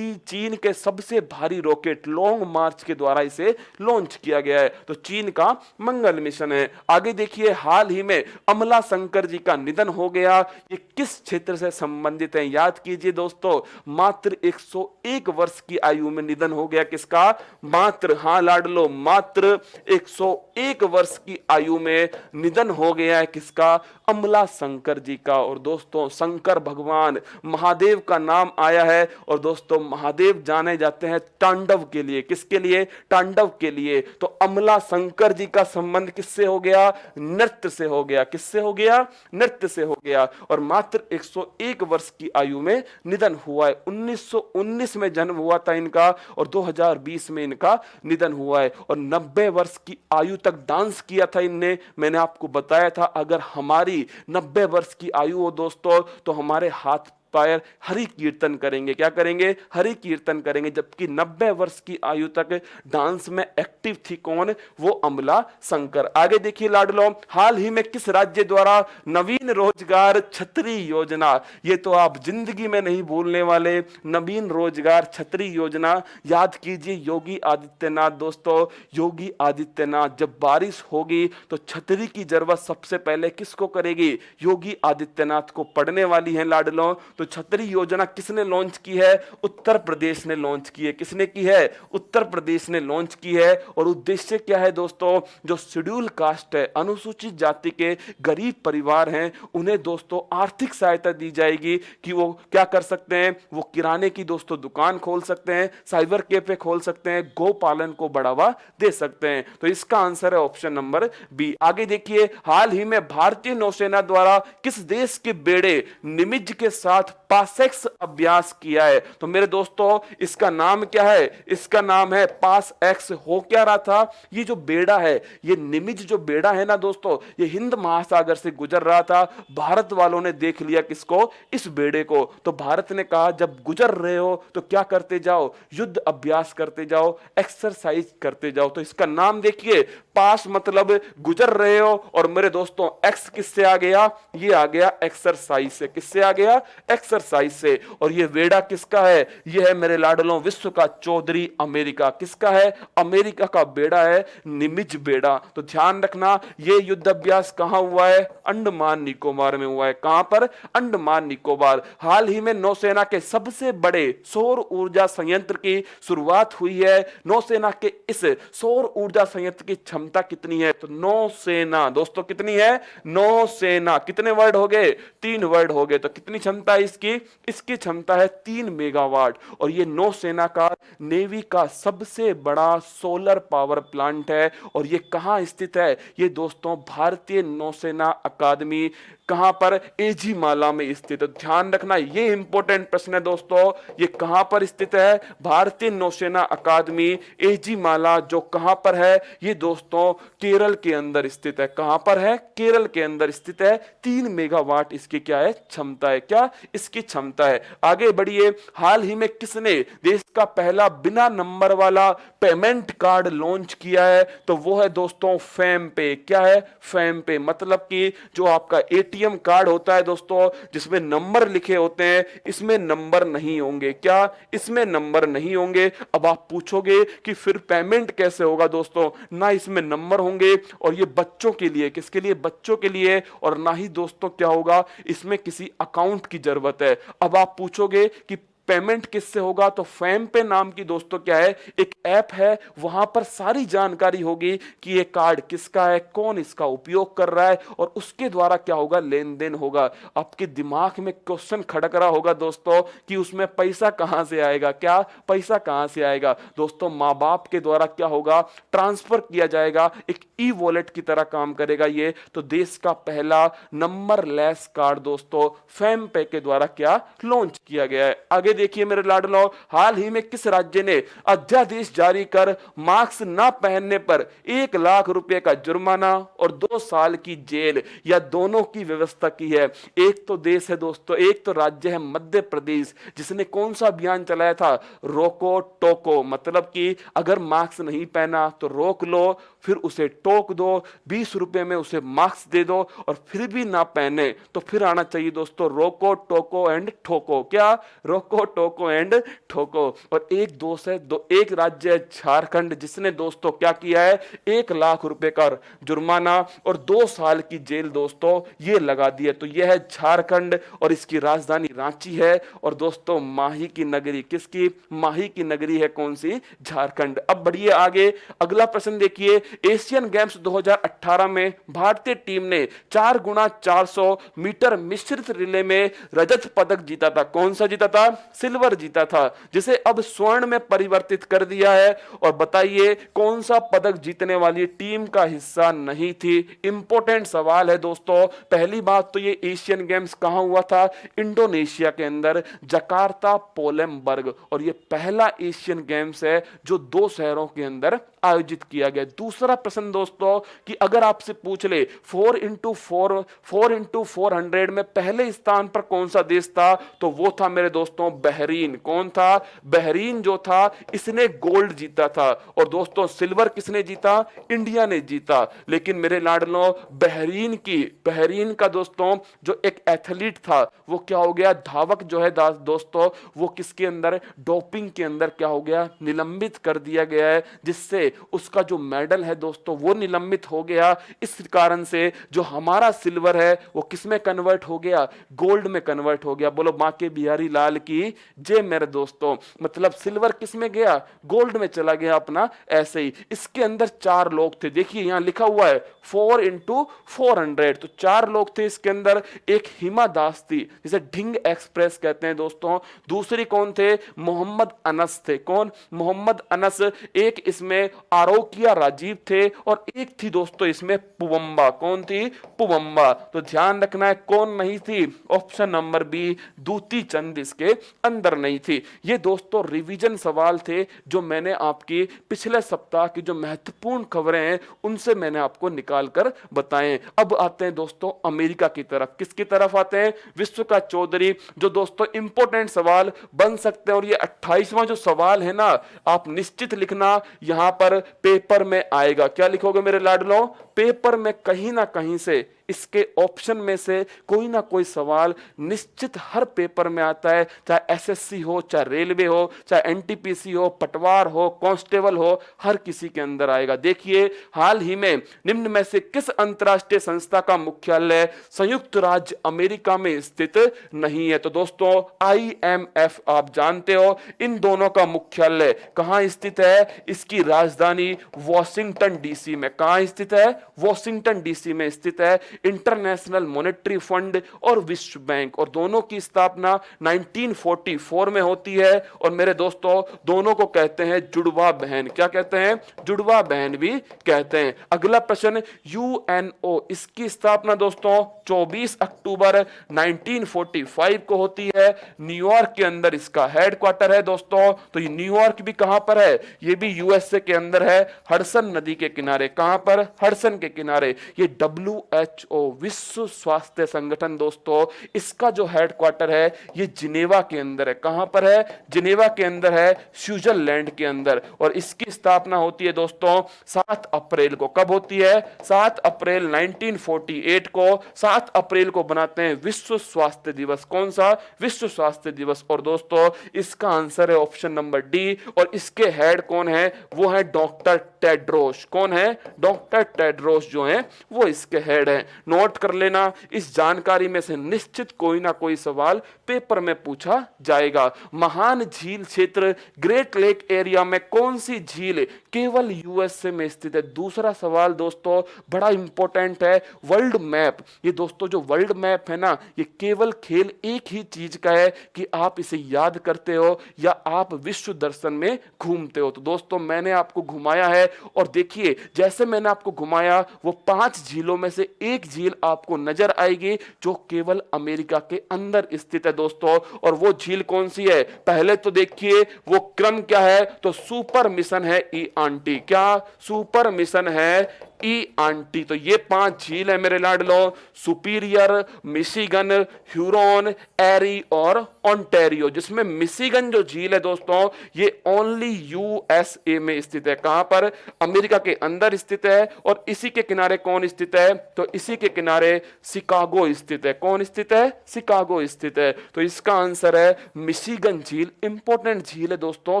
चीन के सबसे भारी रॉकेट लॉन्ग मार्च के द्वारा इसे लॉन्च किया गया है। तो चीन का मंगल मिशन है। आगे देखिए, हाल ही में अमला शंकर जी का निधन हो गया। ये किस क्षेत्र से संबंधित है? याद कीजिए दोस्तों, मात्र 101 वर्ष की आयु में निधन हो गया किसका? मात्र, हाँ लाडलो, मात्र 101 वर्ष की आयु में निधन हो गया है किसका? अमला शंकर जी का। और दोस्तों शंकर भगवान महादेव का नाम आया है। और दोस्तों महादेव जाने जाते हैं तांडव के लिए। किसके लिए? तांडव के लिए। तो अमला शंकर जी का संबंध किससे हो गया? नृत्य से हो गया। किससे हो गया? नृत्य से हो गया। और मात्र 101 वर्ष की आयु में निधन हुआ है। 1919 में जन्म हुआ था इनका और 2020 में इनका निधन हुआ है। और 90 वर्ष की आयु तक डांस किया था इनने। मैंने आपको बताया था अगर हमारी 90 वर्ष की आयु हो दोस्तों तो हमारे हाथ पैर हरि कीर्तन करेंगे। क्या करेंगे? हरि कीर्तन करेंगे। जबकि 90 वर्ष की आयु तक डांस में एक्टिव थी कौन? वो अमला शंकर। आगे देखिए लाडलो, हाल ही में किस राज्य द्वारा नवीन रोजगार छतरी योजना, ये तो आप जिंदगी में नहीं भूलने वाले, नवीन रोजगार छतरी योजना। याद कीजिए योगी आदित्यनाथ दोस्तों, योगी आदित्यनाथ जब बारिश होगी तो छतरी की जरूरत सबसे पहले किसको करेगी? योगी आदित्यनाथ को पड़ने वाली है लाडलो। तो छतरी योजना किसने लॉन्च की है? उत्तर प्रदेश ने लॉन्च की है। किसने की है? उत्तर प्रदेश ने लॉन्च की है। और उद्देश्य क्या है दोस्तों? जो शेड्यूल कास्ट है, अनुसूचित जाति के गरीब परिवार हैं, उन्हें दोस्तों आर्थिक सहायता दी जाएगी कि वो क्या कर सकते हैं? वो किराने की दोस्तों दुकान खोल सकते हैं, साइबर कैफे खोल सकते हैं, गौ पालन को बढ़ावा दे सकते हैं। तो इसका आंसर है ऑप्शन नंबर बी। आगे देखिए, हाल ही में भारतीय नौसेना द्वारा किस देश के बेड़े निमिज के साथ पासेक्स अभ्यास किया है? तो मेरे दोस्तों इसका नाम क्या है? इसका नाम है पास एक्स। हो क्या रहा था? ये जो बेड़ा है, ये निमिज जो बेड़ा है ना दोस्तों, ये हिंद महासागर से गुजर रहा था। भारत वालों ने देख लिया किसको? इस बेड़े को। तो भारत ने कहा जब गुजर रहे हो तो क्या करते जाओ? युद्ध अभ्यास करते जाओ, एक्सरसाइज करते जाओ। तो इसका नाम देखिए, पास मतलब गुजर रहे हो, और मेरे दोस्तों एक्स किससे आ गया? ये आ गया एक्सरसाइज से। किससे आ गया? एक्सरसाइज से। और ये बेड़ा किसका है? ये है मेरे लाडलों विश्व का चौधरी अमेरिका। किसका है? अमेरिका का बेड़ा है निमिज बेड़ा। तो ध्यान रखना, ये युद्ध अभ्यास कहां हुआ है? अंडमान निकोबार में हुआ है। कहां पर? अंडमान निकोबार। हाल ही में नौसेना के सबसे बड़े सौर ऊर्जा संयंत्र की शुरुआत हुई है। नौसेना के इस सौर ऊर्जा संयंत्र की क्षमता कितनी है? तो नौसेना दोस्तों कितनी है? नौसेना। कितने वर्ड हो गए? 3 वर्ड हो गए। तो कितनी क्षमता है इसकी? इसकी क्षमता है 3 मेगावाट। और ये नौसेना का नेवी का सबसे बड़ा सोलर पावर प्लांट है। और ये कहां स्थित है? ये दोस्तों भारतीय नौसेना अकादमी कहां पर? एजी माला में स्थित है। ध्यान रखना, ये इंपॉर्टेंट प्रश्न है दोस्तों। ये कहां पर स्थित है? भारतीय नौसेना अकादमी एजी माला, जो कहां पर है? ये दोस्तों केरल के अंदर स्थित है। कहां पर है? केरल के अंदर स्थित है। 3 मेगावाट इसकी क्या है? क्षमता है। क्या इसकी क्षमता है? आगे बढ़िए, हाल ही में किसने देश का पहला बिना नंबर वाला पेमेंट कार्ड लॉन्च किया है? तो वो है दोस्तों फेम पे। क्या है? फेम पे। मतलब कि जो आपका एटीएम कार्ड होता है दोस्तों, जिसमें नंबर लिखे होते हैं, इसमें नंबर नहीं होंगे। क्या? इसमें नंबर नहीं होंगे। अब आप पूछोगे कि फिर पेमेंट कैसे होगा दोस्तों? ना इसमें नंबर होंगे, और ये बच्चों के लिए, किसके लिए? बच्चों के लिए। और ना ही दोस्तों क्या होगा, इसमें किसी अकाउंट की जरूरत है। अब आप पूछोगे कि पेमेंट किससे होगा? तो फैम पे नाम की दोस्तों क्या है, एक ऐप है, वहां पर सारी जानकारी होगी कि ये कार्ड किसका है, कौन इसका उपयोग कर रहा है, और उसके द्वारा क्या होगा, लेन देन होगा। आपके दिमाग में क्वेश्चन खड़क रहा होगा दोस्तों कि उसमें पैसा कहां से आएगा, क्या पैसा कहां से आएगा? दोस्तों माँ बाप के द्वारा क्या होगा, ट्रांसफर किया जाएगा, एक ई वॉलेट की तरह काम करेगा ये। तो देश का पहला नंबर लेस कार्ड दोस्तों फैम पे के द्वारा क्या लॉन्च किया गया है। आगे देखिए मेरे लाडलो, हाल ही में किस राज्य ने अध्यादेश जारी कर मास्क ना पहनने पर 1 लाख रुपए का जुर्माना और 2 साल की जेल या दोनों की व्यवस्था की है? एक तो देश है दोस्तों, एक तो राज्य है मध्य प्रदेश, जिसने कौन सा अभियान चलाया था, रोको टोको, मतलब कि अगर मास्क नहीं पहना तो रोक लो, फिर उसे टोक दो, 20 रुपए में उसे मास्क दे दो, और फिर भी ना पहने तो फिर आना चाहिए दोस्तों रोको टोको एंड ठोको। क्या? रोको टोको एंड ठोको। और एक दोस्त है एक राज्य है झारखंड, जिसने दोस्तों क्या किया है, 1 लाख रुपए का जुर्माना और 2 साल की जेल दोस्तों ये लगा दी है। तो यह है झारखंड और इसकी राजधानी रांची है। और दोस्तों माही की नगरी किसकी? माही की नगरी है कौन सी? झारखंड। अब बढ़िए आगे, अगला प्रश्न देखिए, एशियन गेम्स 2018 में भारतीय टीम ने 4x400 मीटर मिश्रित रिले में रजत पदक जीता था। कौन सा जीता था? सिल्वर जीता था, जिसे अब स्वर्ण में परिवर्तित कर दिया है। और बताइए कौन सा पदक जीतने वाली टीम का हिस्सा नहीं थी? इंपॉर्टेंट सवाल है दोस्तों। पहली बात तो ये एशियन गेम्स कहां हुआ था? इंडोनेशिया के अंदर, जकार्ता पोलेमबर्ग। और ये पहला एशियन गेम्स है जो 2 शहरों के अंदर आयोजित किया गया। दूसरा प्रश्न दोस्तों कि अगर आपसे पूछ ले 4x400 में पहले स्थान पर कौन सा देश था, तो वो था मेरे दोस्तों बहरीन। कौन था? बहरीन जो था इसने गोल्ड जीता था। और दोस्तों सिल्वर किसने जीता? इंडिया ने जीता। लेकिन मेरे लाडलों बहरीन का दोस्तों जो एक एथलीट था वो क्या हो गया, धावक जो है दोस्तों वो किसके अंदर, डोपिंग के अंदर क्या हो गया, निलंबित कर दिया गया है, जिससे उसका जो मेडल है दोस्तों वो निलंबित हो गया। इस कारण से जो हमारा सिल्वर है वो किस में कन्वर्ट हो गया, गोल्ड में कन्वर्ट हो गया। बोलो मां के बिहारी लाल की जय मेरे दोस्तों। मतलब सिल्वर किस में गया, गोल्ड में चला गया अपना। ऐसे ही इसके अंदर 4 लोग थे, देखिए यहां लिखा हुआ है 4x400, तो 4 लोग थे इसके अंदर। एक हिमा दास थी जिसे ढिंग एक्सप्रेस कहते हैं दोस्तों। दूसरी कौन थे, मोहम्मद अनस थे। कौन, मोहम्मद अनस। एक इसमें आरोकिया राजीव थे और एक थी दोस्तों इसमें पुवम्बा। कौन थी, पुवम्बा। तो ध्यान रखना है कौन नहीं थी, ऑप्शन नंबर बी दूती चंद इसके अंदर नहीं थी। ये दोस्तों रिवीजन सवाल थे जो मैंने आपकी पिछले सप्ताह की जो महत्वपूर्ण खबरें हैं उनसे मैंने आपको निकाल कर बताएं। अब आते हैं दोस्तों अमेरिका की तरफ। किसकी तरफ आते हैं, विश्व का चौधरी, जो दोस्तों इंपॉर्टेंट सवाल बन सकते हैं। और ये 28वां जो सवाल है ना, आप निश्चित लिखना, यहां पर पेपर में आएगा। क्या लिखोगे मेरे लाडलो, पेपर में कहीं ना कहीं से इसके ऑप्शन में से कोई ना कोई सवाल निश्चित हर पेपर में आता है, चाहे एसएससी हो, चाहे रेलवे हो, चाहे एनटीपीसी हो, पटवार हो, कांस्टेबल हो, हर किसी के अंदर आएगा। देखिए हाल ही में निम्न में से किस अंतरराष्ट्रीय संस्था का मुख्यालय संयुक्त राज्य अमेरिका में स्थित नहीं है? तो दोस्तों आईएमएफ आप जानते हो, इन दोनों का मुख्यालय कहां स्थित है? इसकी राजधानी वॉशिंगटन डीसी में। कहां स्थित है? वॉशिंगटन डीसी में स्थित है। इंटरनेशनल मॉनेटरी फंड और विश्व बैंक, और दोनों की स्थापना 1944 में होती है। और मेरे दोस्तों दोनों को कहते हैं जुड़वा बहन। क्या कहते हैं? जुड़वा बहन भी कहते हैं। अगला प्रश्न, यूएनओ, इसकी स्थापना दोस्तों 24 अक्टूबर 1945 को होती है। न्यूयॉर्क के अंदर इसका हेडक्वार्टर है दोस्तों। तो ये न्यूयॉर्क भी कहां पर है? ये भी यूएसए के अंदर है, हडसन नदी के किनारे। कहां पर? हडसन के किनारे। ये WHO विश्व स्वास्थ्य संगठन दोस्तों, इसका जो हेडक्वार्टर है ये जिनेवा के अंदर है। कहां पर है? जिनेवा के अंदर है, स्विट्जरलैंड के अंदर। और इसकी स्थापना होती है दोस्तों 7 अप्रैल को। कब होती है? 7 अप्रैल 1948 को। 7 अप्रैल को बनाते हैं विश्व स्वास्थ्य दिवस। कौन सा? विश्व स्वास्थ्य दिवस। और दोस्तों इसका आंसर है ऑप्शन नंबर डी। और इसके हेड कौन है? वो है डॉक्टर टेड्रोस। कौन है? डॉक्टर टेड्रोस जो है वो इसके हेड हैं। नोट कर लेना, इस जानकारी में से निश्चित कोई ना कोई सवाल पेपर में पूछा जाएगा। महान झील क्षेत्र ग्रेट लेक एरिया में कौन सी झील केवल यूएसए में स्थित है? दूसरा सवाल दोस्तों बड़ा इंपॉर्टेंट है, वर्ल्ड मैप। ये दोस्तों जो वर्ल्ड मैप है ना, ये केवल खेल एक ही चीज का है कि आप इसे याद करते हो या आप विश्व दर्शन में घूमते हो। तो दोस्तों मैंने आपको घुमाया है और देखिए जैसे मैंने आपको घुमाया वो 5 झीलों में से एक झील आपको नजर आएगी जो केवल अमेरिका के अंदर स्थित है दोस्तों। और वो झील कौन सी है? पहले तो देखिए वो क्रम क्या है, तो सुपर मिशन है ई आंटी। क्या सुपर मिशन है? ई आंटी। तो ये 5 झील है मेरे लाडलो, सुपीरियर, मिशिगन, ह्यूरॉन, एरी और ओंटारियो, जिसमें मिशिगन जो झील है दोस्तों ये ओनली यूएसए में स्थित है। कहां पर? अमेरिका के अंदर स्थित है। और इसी के किनारे कौन स्थित है? तो इसी के किनारे शिकागो स्थित है। कौन स्थित है? शिकागो स्थित है। तो इसका आंसर है मिशिगन झील। इंपॉर्टेंट झील है दोस्तों,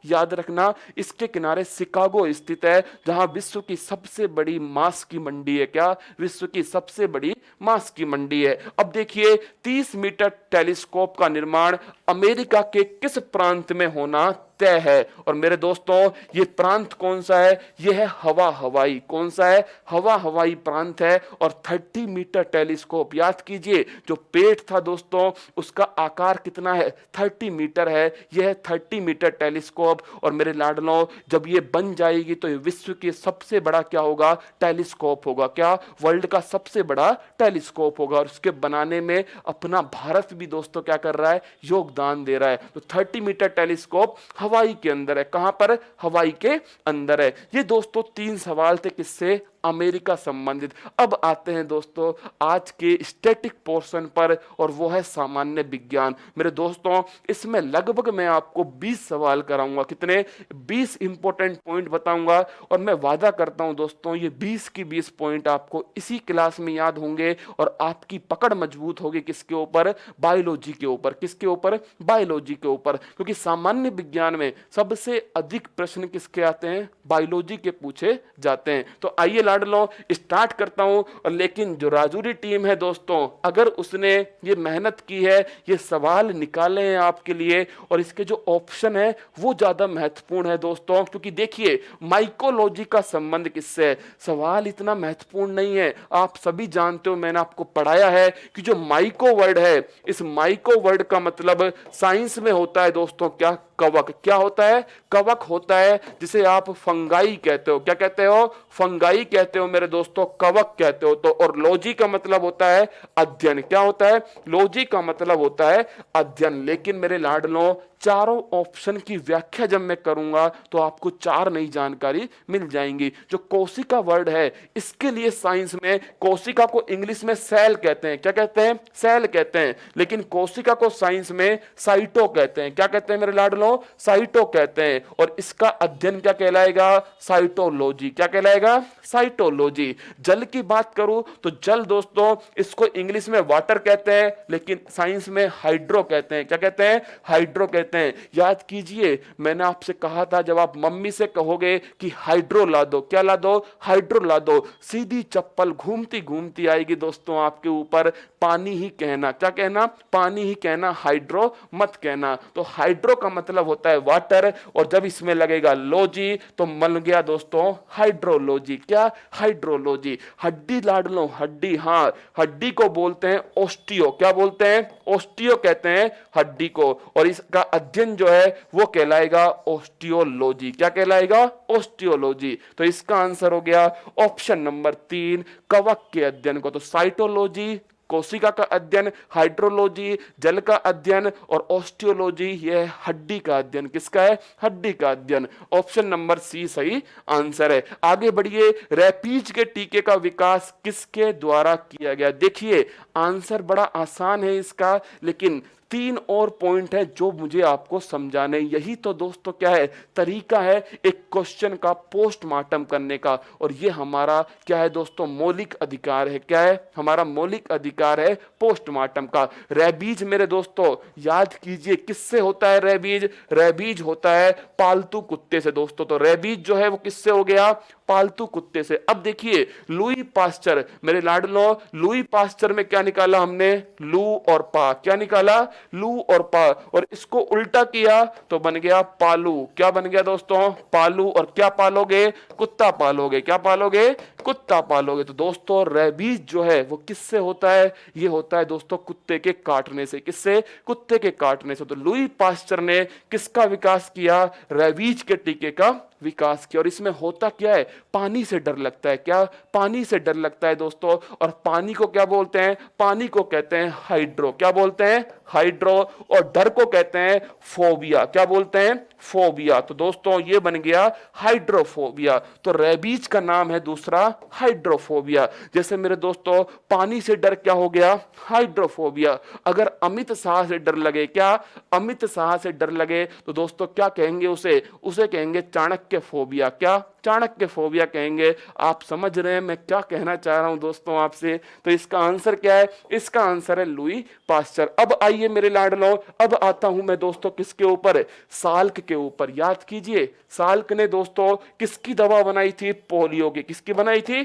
याद रखना। इसके किनारे शिकागो स्थित है जहां विश्व की सबसे बड़ी मांस की मंडी है। क्या? विश्व की सबसे बड़ी मांस की मंडी है। अब देखिए 30 मीटर टेलीस्कोप का निर्माण अमेरिका के किस प्रांत में होना तय है? और मेरे दोस्तों ये प्रांत कौन सा है? ये है हवा हवाई। कौन सा है? हवा हवाई प्रांत है। और 30 मीटर टेलीस्कोप, याद कीजिए जो पेट था दोस्तों उसका आकार कितना है? 30 मीटर है। यह है 30 मीटर टेलीस्कोप। और मेरे लाडलों जब ये बन जाएगी तो ये विश्व की सबसे बड़ा क्या होगा? टेलीस्कोप होगा। क्या? वर्ल्ड का सबसे बड़ा टेलीस्कोप होगा। और उसके बनाने में अपना भारत भी दोस्तों क्या कर रहा है? योगदान दे रहा है। तो 30 मीटर टेलीस्कोप हवाई के अंदर है। कहां पर? हवाई के अंदर है। ये दोस्तों 3 सवाल थे किससे? अमेरिका संबंधित। अब आते हैं दोस्तों आज के स्टैटिक पोर्शन पर और वो है सामान्य विज्ञान। मेरे दोस्तों इसमें लगभग मैं आपको 20 सवाल कराऊंगा। कितने? 20 इंपॉर्टेंट पॉइंट बताऊंगा। और मैं वादा करता हूं दोस्तों ये 20 की 20 पॉइंट आपको इसी क्लास में याद होंगे और आपकी पकड़ मजबूत होगी। किसके ऊपर? बायोलॉजी के ऊपर। किसके ऊपर? बायोलॉजी के ऊपर। क्योंकि सामान्य विज्ञान में सबसे अधिक प्रश्न किसके आते हैं? बायोलॉजी के पूछे जाते हैं। तो आइए लो स्टार्ट करता हूं। और लेकिन जो राजूरी टीम है दोस्तों अगर उसने ये मेहनत की है, ये सवाल निकाले हैं आपके लिए और इसके जो ऑप्शन है वो ज्यादा महत्वपूर्ण है दोस्तों। क्योंकि देखिए माइकोलॉजी का संबंध किससे है? सवाल इतना महत्वपूर्ण नहीं है। आप सभी जानते हो, मैंने आपको पढ़ाया है कि जो माइको वर्ड है, इस माइको वर्ड का मतलब साइंस में होता है दोस्तों क्या? कवक। क्या होता है? कवक होता है, जिसे आप फंगाई कहते हो। क्या कहते हो? फंगाई कहते हो मेरे दोस्तों, कवक कहते हो। तो और लॉजी का मतलब होता है अध्ययन। क्या होता है? लॉजी का मतलब होता है अध्ययन। लेकिन मेरे लाडलों चारों ऑप्शन की व्याख्या जब मैं करूंगा तो आपको 4 नई जानकारी मिल जाएंगी। जो कोशिका वर्ड है इसके लिए साइंस में कोशिका को इंग्लिश में सेल कहते हैं। क्या कहते हैं? सेल कहते हैं। लेकिन कोशिका को साइंस में साइटो कहते हैं। क्या कहते हैं मेरे लाडलों? साइटो कहते हैं। और इसका अध्ययन क्या कहलाएगा? साइटोलॉजी। क्या कहलाएगा? साइटोलॉजी। जल की बात करूं तो जल दोस्तों इसको इंग्लिश में वाटर कहते हैं लेकिन साइंस में हाइड्रो कहते हैं। क्या कहते हैं? हाइड्रो कहते हैं। याद कीजिए मैंने आपसे कहा था जब आप मम्मी से कहोगे कि हाइड्रो ला दो, क्या ला दो? हाइड्रो ला दो, सीधी चप्पल घूमती घूमती आएगी दोस्तों आपके ऊपर। पानी ही कहना। क्या कहना? पानी ही कहना, हाइड्रो मत कहना। तो हाइड्रो का मतलब होता है वाटर और जब इसमें लगेगा लॉजी तो मन गया दोस्तों हाइड्रोलॉजी। क्या? हाइड्रोलॉजी। हड्डी लाडलो, हड्डी। हाँ, हड्डी को बोलते हैं ओस्टियो। क्या बोलते हैं? ओस्टियो कहते हैं हड्डी को। और इसका अध्ययन जो है वो कहलाएगा ओस्टियोलॉजी। क्या कहलाएगा? ओस्टियोलॉजी। तो इसका आंसर हो गया ऑप्शन नंबर 3, कवक के अध्ययन को। तो साइटोलॉजी कोशिका का अध्ययन, हाइड्रोलॉजी जल का अध्ययन और ऑस्टियोलॉजी यह हड्डी का अध्ययन। किसका है? हड्डी का अध्ययन। ऑप्शन नंबर सी सही आंसर है। आगे बढ़िए, रैपीज के टीके का विकास किसके द्वारा किया गया? देखिए आंसर बड़ा आसान है इसका, लेकिन 3 और पॉइंट है जो मुझे आपको समझाने। यही तो दोस्तों क्या है? तरीका है एक क्वेश्चन का पोस्टमार्टम करने का। और ये हमारा क्या है दोस्तों? मौलिक अधिकार है। क्या है? हमारा मौलिक अधिकार अधिकार है पोस्टमार्टम का। रेबीज मेरे दोस्तों याद कीजिए किससे होता है रेबीज? रेबीज होता है पालतू कुत्ते से दोस्तों। तो रेबीज जो है वो किससे हो गया? पालतू कुत्ते से। अब देखिए लुई पास्चर, मेरे लाडलो, लुई पास्चर में क्या निकाला हमने? लू और पा। क्या निकाला? लू और पा। और इसको उल्टा किया तो बन गया पालू। क्या बन गया दोस्तों? पालू। और क्या पालोगे? कुत्ता पालोगे। क्या पालोगे? कुत्ता पालोगे। तो दोस्तों रेबीज जो है वो किससे होता है? ये होता है दोस्तों कुत्ते के काटने से। किससे? कुत्ते के काटने से। तो लुई पास्चर ने किसका विकास किया? रेबीज के टीके का विकास किया। और इसमें होता क्या है? पानी से डर लगता है। क्या? पानी से डर लगता है दोस्तों। और पानी को क्या बोलते हैं? पानी को कहते हैं हाइड्रो। क्या बोलते हैं? हाइड्रो। और डर को कहते हैं फोबिया। क्या बोलते हैं? फोबिया। तो दोस्तों ये बन गया हाइड्रोफोबिया। तो रेबीज का नाम है दूसरा हाइड्रोफोबिया। जैसे मेरे दोस्तों पानी से डर क्या हो गया? हाइड्रोफोबिया। अगर अमित शाह से डर लगे, क्या? अमित शाह से डर लगे तो दोस्तों क्या कहेंगे उसे? उसे कहेंगे चाणक्य फोबिया। क्या? चाणक्य फोबिया कहेंगे। आप समझ रहे हैं मैं क्या कहना चाह रहा हूं दोस्तों आपसे? तो इसका आंसर क्या है? इसका आंसर है लुई पास्चर। अब आइए मेरे लाडलो, अब आता हूं मैं दोस्तों किसके ऊपर? साल्क के ऊपर। याद कीजिए साल्क ने दोस्तों किसकी दवा बनाई थी? पोलियो की। किसकी बनाई थी?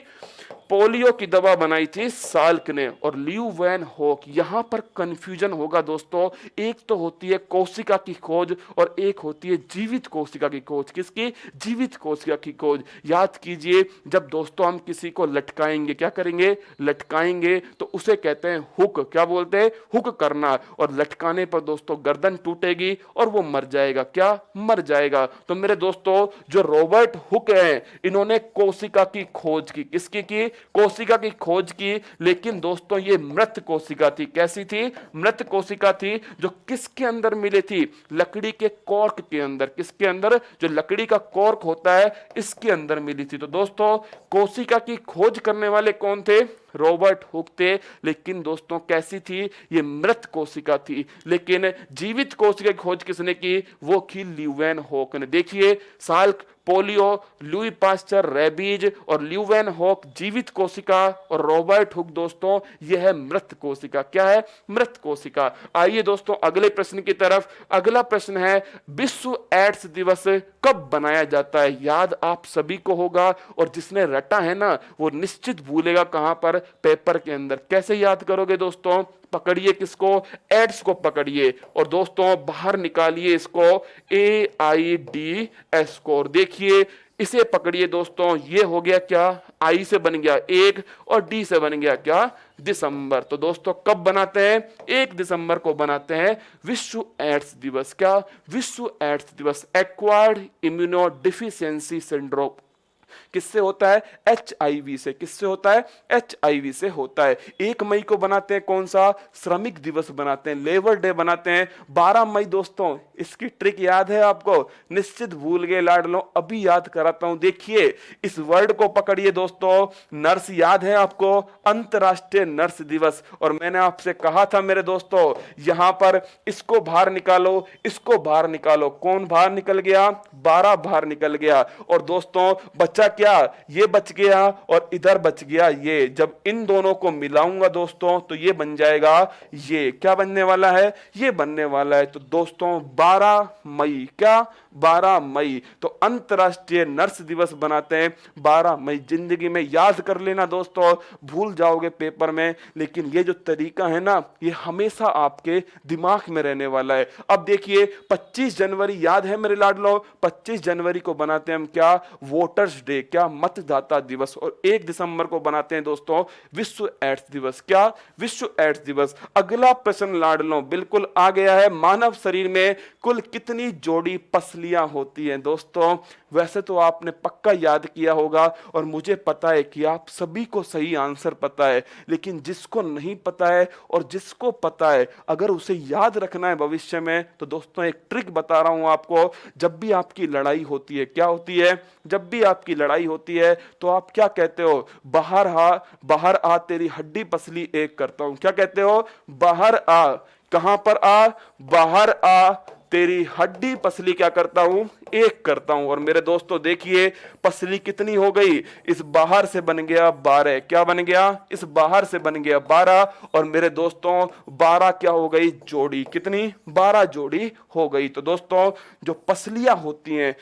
पोलियो की दवा बनाई थी साल्क ने। और ल्यू वैन होक, यहां पर कंफ्यूजन होगा दोस्तों। एक तो होती है कोशिका की खोज और एक होती है जीवित कोशिका की खोज। किसकी? जीवित कोशिका की खोज। याद कीजिए जब दोस्तों हम किसी को लटकाएंगे, क्या करेंगे? लटकाएंगे तो उसे कहते हैं हुक। क्या बोलते हैं? हुक करना। और लटकाने पर दोस्तों गर्दन टूटेगी और वो मर जाएगा। क्या? मर जाएगा। तो मेरे दोस्तों जो रॉबर्ट हुक हैं इन्होंने कोशिका की खोज की। किसकी की? कोशिका की खोज की। लेकिन दोस्तों ये मृत कोशिका थी। कैसी थी? मृत कोशिका थी। जो किसके अंदर मिली थी? लकड़ी के कॉर्क के अंदर। किसके अंदर? जो लकड़ी का कॉर्क होता है इसके अंदर मिली थी। तो दोस्तों कोशिका की खोज करने वाले कौन थे? रॉबर्ट हुक थे। लेकिन दोस्तों कैसी थी? ये मृत कोशिका थी। लेकिन जीवित कोशिका की खोज किसने की? वो की ल्यूवेन होक ने। देखिए Salk, polio, Louis Pasteur, rabies और ल्यूवेन होक जीवित कोशिका और रॉबर्ट हुक दोस्तों यह है मृत कोशिका। क्या है? मृत कोशिका। आइए दोस्तों अगले प्रश्न की तरफ। अगला प्रश्न है विश्व एड्स दिवस कब बनाया जाता है? याद आप सभी को होगा और जिसने रटा है ना वो निश्चित भूलेगा। कहां पर? पेपर के अंदर। कैसे याद करोगे दोस्तों? पकड़िए किसको? एड्स को पकड़िए और दोस्तों बाहर निकालिए इसको AIDS को। और देखिए इसे पकड़िए दोस्तों, ये हो गया क्या? आई से बन गया 1 और डी से बन गया क्या? दिसंबर। तो दोस्तों कब बनाते हैं? 1 दिसंबर को बनाते हैं विश्व एड्स दिवस। क्या? विश्व एड्स दिवस। एक्वायर्ड इम्यूनो डिफिशियंसी सिंड्रोम किससे होता है? HIV से। किससे होता है? HIV से होता है। 1 मई को बनाते हैं कौन सा? श्रमिक दिवस बनाते हैं, लेबर डे बनाते हैं। 12 मई दोस्तों इसकी ट्रिक याद है आपको? निश्चित भूल गए लाडलो, अभी याद कराता हूं। देखिए इस वर्ड को पकड़िए दोस्तों, नर्स याद है आपको? अंतरराष्ट्रीय नर्स दिवस। और मैंने आपसे कहा था मेरे दोस्तों यहां पर इसको बाहर निकालो, इसको बाहर निकालो। कौन बाहर निकल गया? 12 बाहर निकल गया। और दोस्तों बच्चा क्या? ये बच गया और इधर बच गया ये। जब इन दोनों को मिलाऊंगा दोस्तों तो ये बन जाएगा ये। क्या बनने वाला है? ये बनने वाला है। तो दोस्तों 12 मई। क्या? 12 मई। तो अंतरराष्ट्रीय नर्स दिवस बनाते हैं 12 मई। जिंदगी में याद कर लेना दोस्तों, भूल जाओगे पेपर में, लेकिन ये जो तरीका है ना ये हमेशा आपके दिमाग में रहने वाला है। अब देखिए 25 जनवरी याद है मेरे लाडलो? 25 जनवरी को बनाते हैं हम क्या? Voters day. क्या? मतदाता दिवस। और 1 दिसंबर को बनाते हैं दोस्तों विश्व एड्स दिवस। क्या? विश्व एड्स दिवस। अगला प्रश्न लाडलो बिल्कुल आ गया है। मानव शरीर में कुल कितनी जोड़ी पसलियां होती हैं दोस्तों? वैसे तो आपने पक्का याद किया होगा और मुझे पता है कि आप सभी को सही आंसर पता है, लेकिन जिसको नहीं पता है और जिसको पता है अगर उसे याद रखना है भविष्य में तो दोस्तों एक ट्रिक बता रहा हूं आपको। जब भी आपकी लड़ाई होती है, क्या होती है? जब भी आपकी लड़ाई होती है तो आप क्या कहते हो? बाहर आ तेरी हड्डी पसली एक करता हूं। क्या कहते हो? बाहर आ। कहां पर आ? बाहर आ तेरी हड्डी पसली क्या करता हूं, एक करता हूं। और मेरे दोस्तों देखिए पसली कितनी हो गई, इस बाहर से बन गया 12, क्या बन गया, इस बाहर से बन गया 12, और मेरे दोस्तों 12 क्या हो गई, जोड़ी, कितनी, 12 जोड़ी हो गई। तो दोस्तों जो पसलियां होती हैं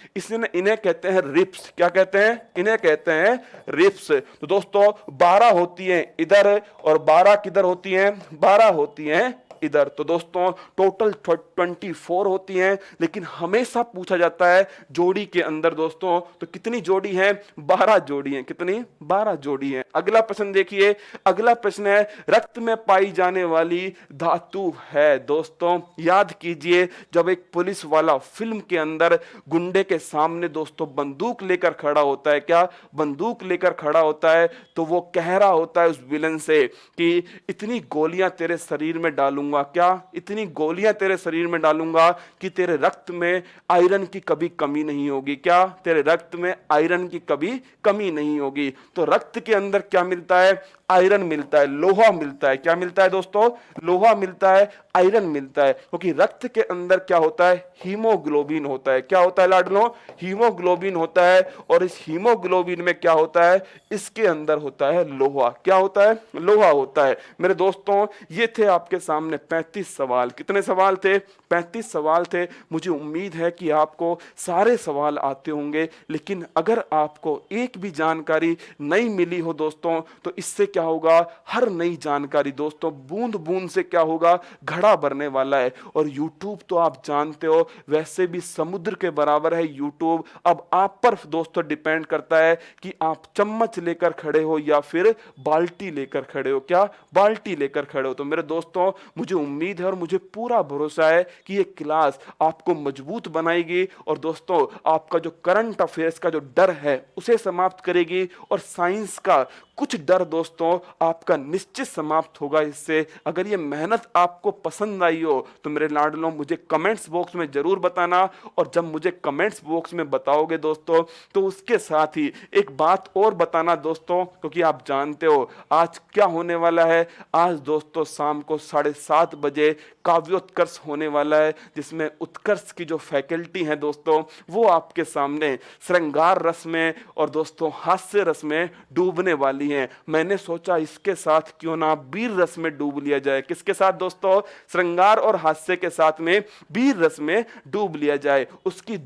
इन्हें कहते हैं रिप्स, क्या कहते हैं, इन्हें कहते हैं रिप्स। तो दोस्तों 12 होती हैं इधर और 12 किधर होती हैं, 12 होती हैं इधर। तो दोस्तों टोटल 24 होती हैं, लेकिन हमेशा पूछा जाता है जोड़ी के अंदर दोस्तों तो कितनी जोड़ी है, 12 जोड़ी है, कितनी, 12 जोड़ी है। अगला प्रश्न देखिए, अगला प्रश्न है रक्त में पाई जाने वाली धातु है। दोस्तों याद कीजिए जब एक पुलिस वाला फिल्म के अंदर गुंडे के सामने दोस्तों बंदूक लेकर खड़ा होता है, क्या, बंदूक लेकर खड़ा होता है, तो वो कह रहा होता है उस विलन से कि इतनी गोलियां तेरे शरीर में डालूंगा, क्या, इतनी गोलियां तेरे शरीर में डालूंगा कि तेरे रक्त में आयरन की कभी कमी नहीं होगी, क्या, तेरे रक्त में आयरन की कभी कमी नहीं होगी। तो रक्त के अंदर क्या मिलता है, आयरन मिलता है, लोहा मिलता है, क्या मिलता है दोस्तों, लोहा मिलता है, आयरन मिलता है, क्योंकि रक्त के अंदर क्या होता है, हीमोग्लोबिन होता है, क्या होता है लाडलो, हीमोग्लोबिन होता है। और इस हीमोग्लोबिन में क्या होता है, इसके अंदर होता है लोहा, क्या होता है, लोहा होता है। मेरे दोस्तों ये थे आपके सामने 35 सवाल, कितने सवाल थे, 35 सवाल थे। मुझे उम्मीद है कि आपको सारे सवाल आते होंगे, लेकिन अगर आपको एक भी जानकारी नहीं मिली हो दोस्तों तो इससे क्या होगा, हर नई जानकारी दोस्तों बूंद बूंद से क्या होगा, घड़ा भरने वाला है। और YouTube तो आप जानते हो वैसे भी समुद्र के बराबर है YouTube। अब आप पर दोस्तों डिपेंड करता है कि आप चम्मच लेकर खड़े हो या फिर बाल्टी लेकर खड़े हो, क्या, बाल्टी लेकर खड़े हो। तो मेरे दोस्तों मुझे उम्मीद है और मुझे पूरा भरोसा है कि ये क्लास आपको मजबूत बनाएगी और दोस्तों आपका जो करंट अफेयर्स का जो डर है उसे समाप्त करेगी, और साइंस का कुछ डर दोस्तों आपका निश्चित समाप्त होगा इससे। अगर ये मेहनत आपको पसंद आई हो तो मेरे लाडलों मुझे कमेंट्स बॉक्स में जरूर बताना, और जब मुझे कमेंट्स बॉक्स में बताओगे दोस्तों तो उसके साथ ही एक बात और बताना दोस्तों, क्योंकि आप जानते हो आज क्या होने वाला है। आज दोस्तों शाम को 7:30 बजे काव्योत्कर्ष होने वाला है, जिसमें उत्कर्ष की जो फैकल्टी है दोस्तों वो आपके सामने श्रृंगार रस में और दोस्तों हास्य रस में डूबने वाली हैं। मैंने सोचा इसके साथ क्यों ना वीर रस में डूब लिया जाए, किसके साथ दोस्तों, श्रृंगार और हास्य के साथ में वीर रस में डूब लिया जाए। उसकी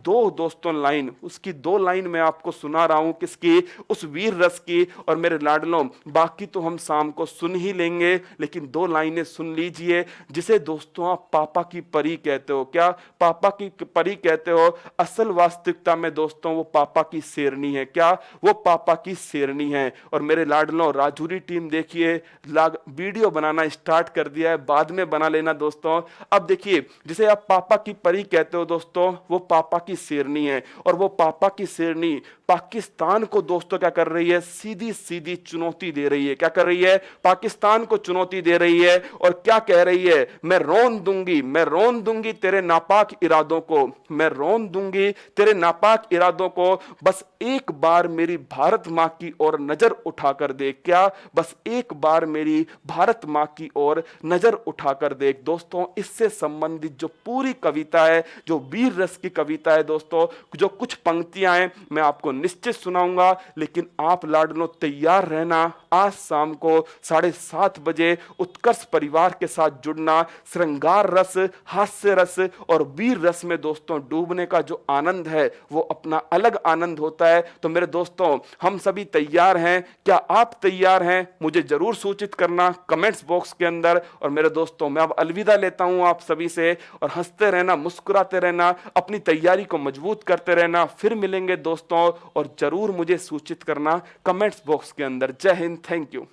दो लाइन मैं आपको सुना रहा हूं, किसकी, उस वीर रस की। और मेरे लाडलों बाकी तो हम शाम को सुन ही लेंगे, लेकिन 2 लाइनें सुन लीजिए, जिसे दोस्तों आप पापा की परी कहते हो, क्या, पापा की परी कहते हो। असल वास्तविकता में दोस्तों वो पापा की शेरनी है, क्या, वो पापा की शेरनी है। और मेरे लाडलों राजूरी टीम देखिए वीडियो बनाना स्टार्ट कर दिया है, बाद में बना लेना दोस्तों। अब देखिए जिसे आप पापा की परी कहते हो दोस्तों वो पापा की शेरनी है, और वो पापा की शेरनी पाकिस्तान को दोस्तों क्या कर रही है, सीधी सीधी चुनौती दे रही है, क्या कर रही है, पाकिस्तान को चुनौती दे रही है। और क्या कह रही है, मैं रोन दूंगी तेरे नापाक इरादों को, मैं रोन दूंगी तेरे नापाक इरादों को, बस एक बार मेरी भारत मां की ओर नजर उठाकर देख, क्या, बस एक बार मेरी भारत मां की ओर नजर उठाकर देख। दोस्तों इससे संबंधित जो पूरी कविता है, जो वीर रस की कविता है दोस्तों, जो कुछ पंक्तियां हैं मैं आपको निश्चित सुनाऊंगा, लेकिन आप लाडलों तैयार रहना। आज शाम को 7:30 बजे उत्कर्ष परिवार के साथ जुड़ना। श्रृंगार रस, हास्य रस और वीर रस में दोस्तों डूबने का जो आनंद है वो अपना अलग आनंद होता है। तो मेरे दोस्तों हम सभी तैयार हैं, क्या आप तैयार हैं, मुझे जरूर सूचित करना कमेंट्स बॉक्स के अंदर। और मेरे दोस्तों मैं अब अलविदा लेता हूं आप सभी से, और हंसते रहना, मुस्कुराते रहना, अपनी तैयारी को मजबूत करते रहना। फिर मिलेंगे दोस्तों, और जरूर मुझे सूचित करना कमेंट्स बॉक्स के अंदर। जय हिंद, थैंक यू।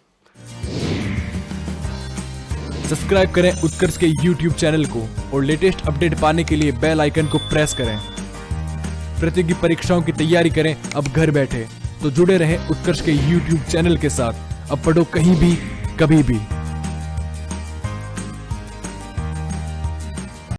सब्सक्राइब करें उत्कर्ष के YouTube चैनल को और लेटेस्ट अपडेट पाने के लिए बेल आइकन को प्रेस करें। प्रतियोगी परीक्षाओं की तैयारी करें अब घर बैठे, तो जुड़े रहें उत्कर्ष के YouTube चैनल के साथ। अब पढ़ो कहीं भी, कभी भी।